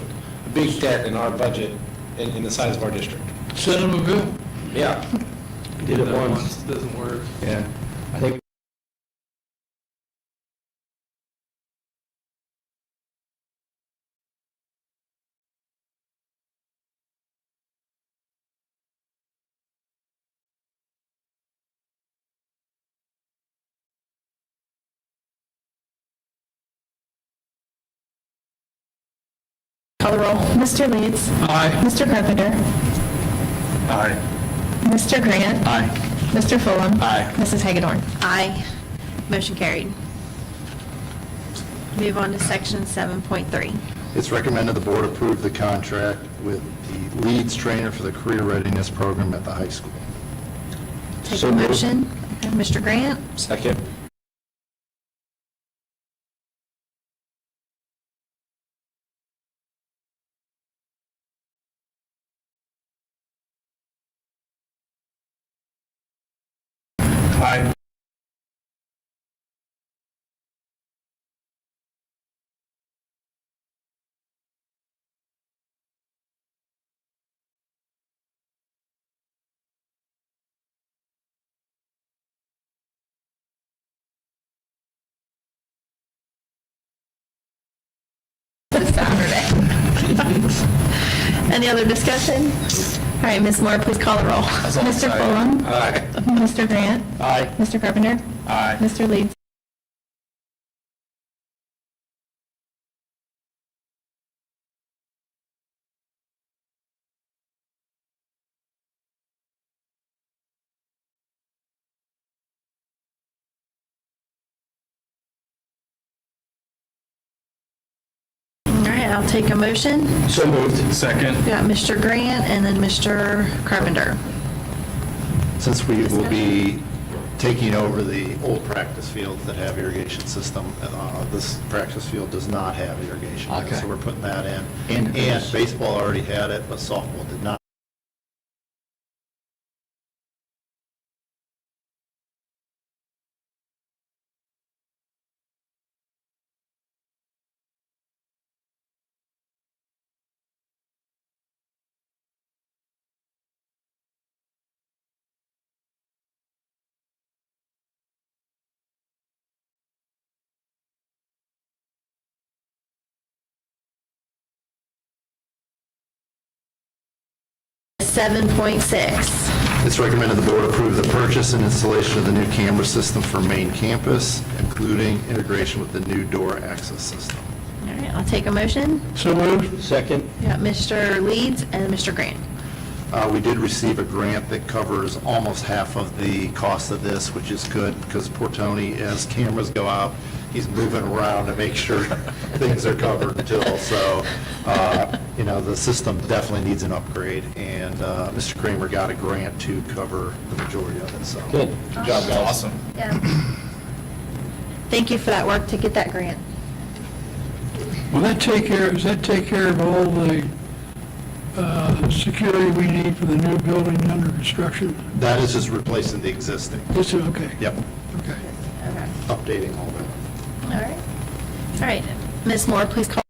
Speaker 1: big dent in our budget in the size of our district.
Speaker 10: Send them a bill.
Speaker 1: Yeah.
Speaker 2: Did it once.
Speaker 5: Doesn't work.
Speaker 2: Yeah. I think
Speaker 15: Call the roll. Mr. Leeds.
Speaker 10: Aye.
Speaker 15: Mr. Carpenter.
Speaker 1: Aye.
Speaker 15: Mr. Grant.
Speaker 2: Aye.
Speaker 15: Mr. Fulham.
Speaker 2: Aye.
Speaker 15: Mrs. Hagedorn.
Speaker 4: Aye. Motion carried. Move on to section 7.3.
Speaker 14: It's recommended the board approve the contract with the Leeds trainer for the career readiness program at the high school.
Speaker 4: Take
Speaker 2: So
Speaker 4: a
Speaker 2: moved.
Speaker 4: motion. Mr. Grant,
Speaker 1: Second. Aye.
Speaker 4: Saturday. Any other discussion? All right, Ms. Moore, please call the roll.
Speaker 15: Mr. Fulham.
Speaker 1: Aye.
Speaker 15: Mr. Grant.
Speaker 2: Aye.
Speaker 15: Mr. Carpenter.
Speaker 1: Aye.
Speaker 15: Mr. Leeds.
Speaker 4: All right, I'll take a motion.
Speaker 2: So moved.
Speaker 5: Second.
Speaker 4: We got Mr. Grant and then Mr. Carpenter.
Speaker 14: Since we will be taking over the old practice fields that have irrigation system, this practice field does not have irrigation.
Speaker 2: Okay.
Speaker 14: So we're putting that in.
Speaker 2: And-
Speaker 14: And baseball already had it, but softball did not.
Speaker 4: Seven 7.6.
Speaker 14: It's recommended the board approve the purchase and installation of the new camera system for main campus, including integration with the new door access system.
Speaker 4: All right, I'll take a motion.
Speaker 10: So moved.
Speaker 2: Second.
Speaker 4: We got Mr. Leeds and Mr. Grant.
Speaker 14: We did receive a grant that covers almost half of the cost of this, which is good, because Portoni, as cameras go out, he's moving around to make sure things are covered until, so, the system definitely needs an upgrade, and Mr. Kramer got a grant to cover the majority of it, so.
Speaker 11: Good job, guys.
Speaker 5: Awesome.
Speaker 4: Yeah. Thank you for that work to get that grant.
Speaker 10: Will that take care, does that take care of all the security we need for the new building under construction?
Speaker 14: That is just replacing the existing.
Speaker 10: This is, okay.
Speaker 14: Yep,
Speaker 10: Okay.
Speaker 4: Okay.
Speaker 14: updating all that.
Speaker 4: All right. All right. Ms. Moore, please call.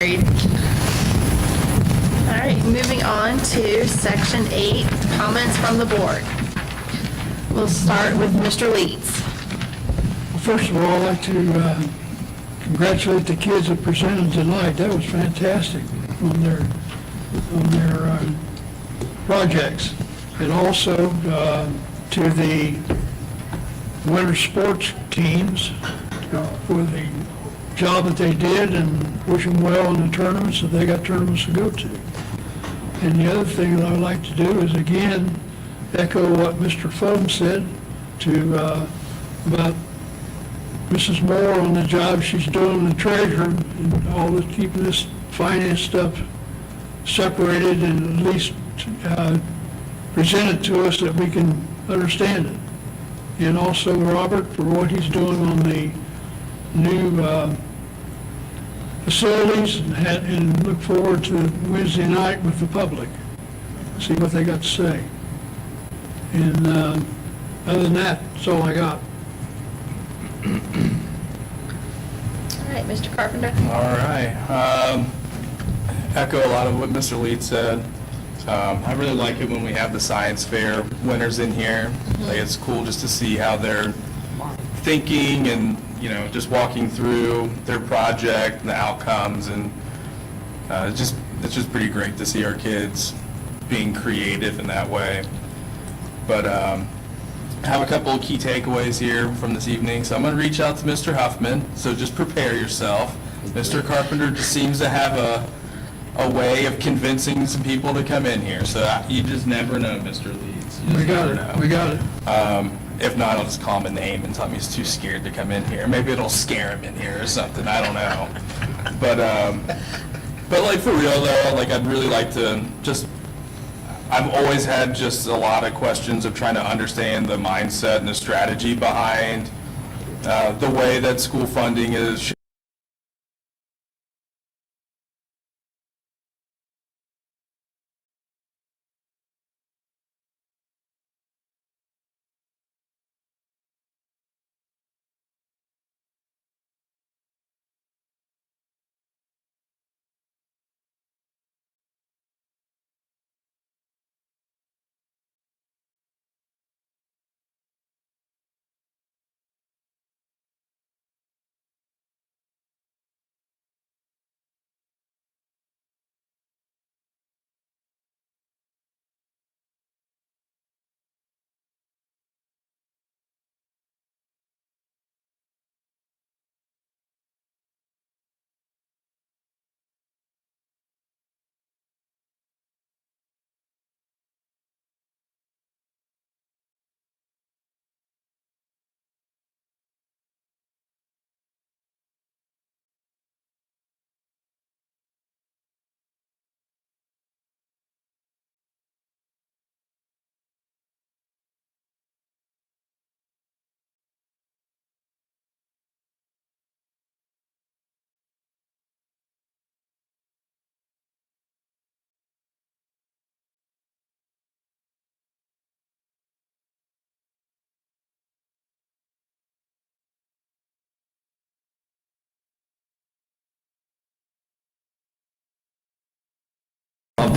Speaker 4: All right, moving on to section 8, comments from the board. We'll start with Mr. Leeds.
Speaker 10: Well, first of all, I'd like to congratulate the kids that presented tonight. That was fantastic on their projects. And also to the winter sports teams for the job that they did, and wish them well in the tournaments, if they got tournaments to go to. And the other thing that I'd like to do is, again, echo what Mr. Foden said about Mrs. Moore on the job she's doing, the treasurer, and all the keeping this finance stuff separated and at least presented to us that we can understand it. And also Robert for what he's doing on the new facilities, and look forward to Wednesday night with the public, see what they got to say. And other than that, that's all I got.
Speaker 4: All right, Mr. Carpenter.
Speaker 5: All right. Echo a lot of what Mr. Leeds said. I really like it when we have the science fair winners in here. Like, it's cool just to see how they're thinking and, just walking through their project and the outcomes, and it's just pretty great to see our kids being creative in that way. But I have a couple of key takeaways here from this evening. So I'm going to reach out to Mr. Huffman, so just prepare yourself. Mr. Carpenter just seems to have a way of convincing some people to come in here. So you just never know, Mr. Leeds. You just
Speaker 10: We got
Speaker 5: never
Speaker 10: it,
Speaker 5: know.
Speaker 10: we got it.
Speaker 5: If not, I'll just call him a name and tell him he's too scared to come in here. Maybe it'll scare him in here or something. I don't know. But like, for real though, like, I'd really like to just, I've always had just a lot of questions of trying to understand the mindset and the strategy behind the way that school funding is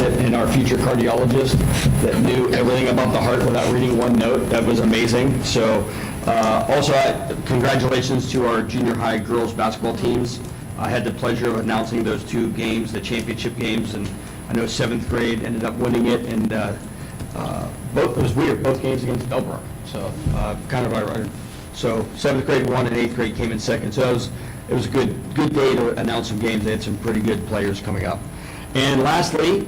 Speaker 2: and our future cardiologist that knew everything about the heart without reading one note. That was amazing. So also, congratulations to our junior high girls basketball teams. I had the pleasure of announcing those 2 games, the championship games, and I know 7th grade ended up winning it, and it was weird, both games against Bellbrook. So kind of ironic. So 7th grade won and 8th grade came in second. So it was a good day to announce some games. They had some pretty good players coming up. And lastly,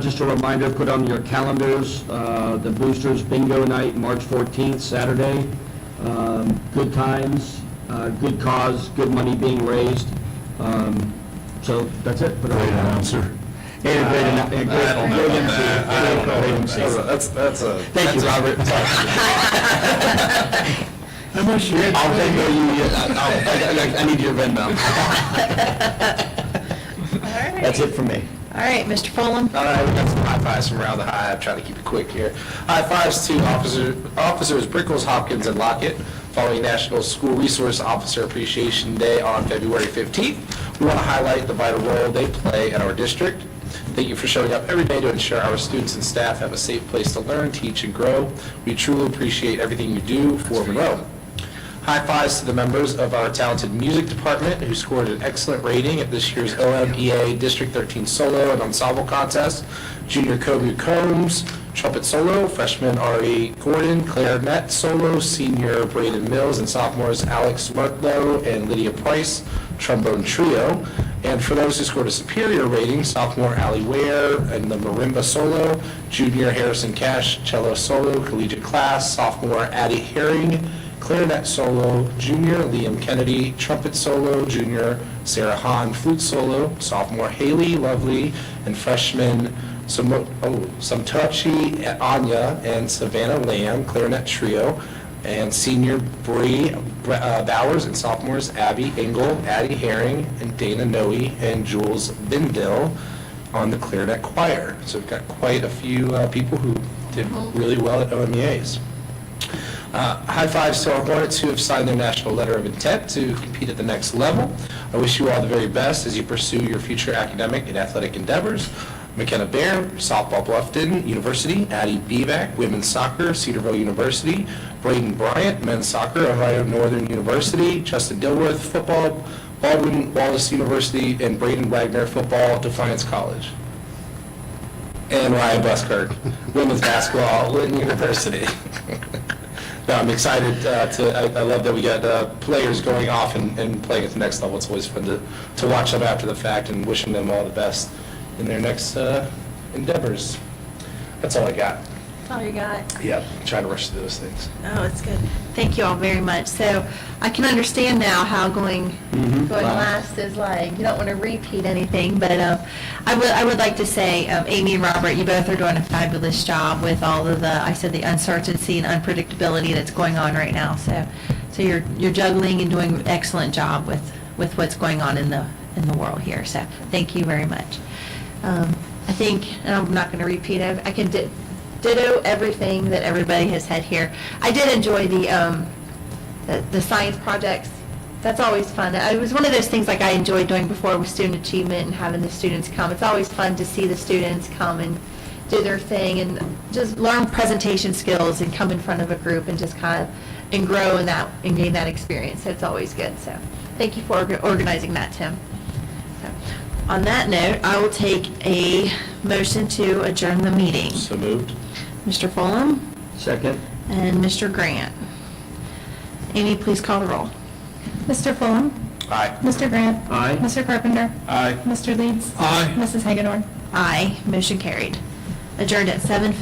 Speaker 2: just a reminder, put on your calendars, the Boosters Bingo Night, March 14th, Saturday. Good times, good cause, good money being raised. So that's it. Great announcer. And great MC.
Speaker 1: That's a.
Speaker 2: Thank you, Robert.
Speaker 10: How much you get?
Speaker 2: I'll Venmo you, I need your Venmo. That's it for me.
Speaker 4: All right, Mr. Fulham.
Speaker 1: All right, we got some high fives from around the high. I'm trying to keep it quick here. High fives to officers Brickles, Hopkins, and Lockett following National School Resource Officer Appreciation Day on February 15th. We want to highlight the vital role they play in our district. Thank you for showing up every day to ensure our students and staff have a safe place to learn, teach, and grow. We truly appreciate everything you do for Monroe. High fives to the members of our talented music department who scored an excellent rating at this year's OMEA District 13 Solo and Ensemble Contest. Junior Kobe Combs, trumpet solo, freshman Ari Gordon, clarinet solo, senior Braden Mills, and sophomores Alex Martlow and Lydia Price, trombone trio. And for those who scored a superior rating, sophomore Allie Ware and the marimba solo, junior Harrison Cash, cello solo, collegiate class, sophomore Addie Herring, clarinet solo, junior Liam Kennedy, trumpet solo, junior Sarah Hahn, flute solo, sophomore Haley Lovely, and freshman Samtachi Anya and Savannah Lamb, clarinet trio, and senior Bree Bowers, and sophomores Abby Engel, Addie Herring, and Dana Noe, and Jules Bindell on the clarinet choir. So we've got quite a few people who did really well at OMEAs. High fives to our Hornets who have signed their national letter of intent to compete at the next level. I wish you all the very best as you pursue your future academic and athletic endeavors. McKenna Bear, softball Bluffton University, Addie Bevac, women's soccer, Cedarville University, Braden Bryant, men's soccer, Ohio Northern University, Justin Dilworth, football, Baldwin Wallace University, and Braden Wagner, football, Defiance College. And Ryan Buskirk, women's basketball, Linton University. No, I'm excited I love that we got players going off and playing at the next level. It's always fun to watch them after the fact and wishing them all the best in their next endeavors. That's all I got.
Speaker 4: That's all you got?
Speaker 1: Yeah, trying to rush through those things.
Speaker 4: Oh, it's good. Thank you all very much. So I can understand now how going last is like. You don't want to repeat anything, but I would like to say, Amy and Robert, you both are doing a fabulous job with all of the uncertainty and unpredictability that's going on right now. So you're juggling and doing an excellent job with what's going on in the world here. So thank you very much. I think, and I'm not going to repeat it, I can ditto everything that everybody has said here. I did enjoy the science projects. That's always fun. It was one of those things like I enjoyed doing before with student achievement and having the students come. It's always fun to see the students come and do their thing and just learn presentation skills and come in front of a group and just kind of and grow in that and gain that experience. So it's always good. So thank you for organizing that, Tim. So, on that note, I will take a motion to adjourn the meeting.
Speaker 1: So moved.
Speaker 4: Mr. Fulham
Speaker 2: Second.
Speaker 4: and Mr. Grant. Amy, please call the roll.
Speaker 15: Mr. Fulham?
Speaker 1: Aye.
Speaker 15: Mr. Grant?
Speaker 2: Aye.
Speaker 15: Mr. Carpenter?
Speaker 1: Aye.
Speaker 15: Mr. Leeds?
Speaker 10: Aye.
Speaker 15: Mrs. Hagedorn?
Speaker 4: Aye, motion carried. Adjourned at 7:50.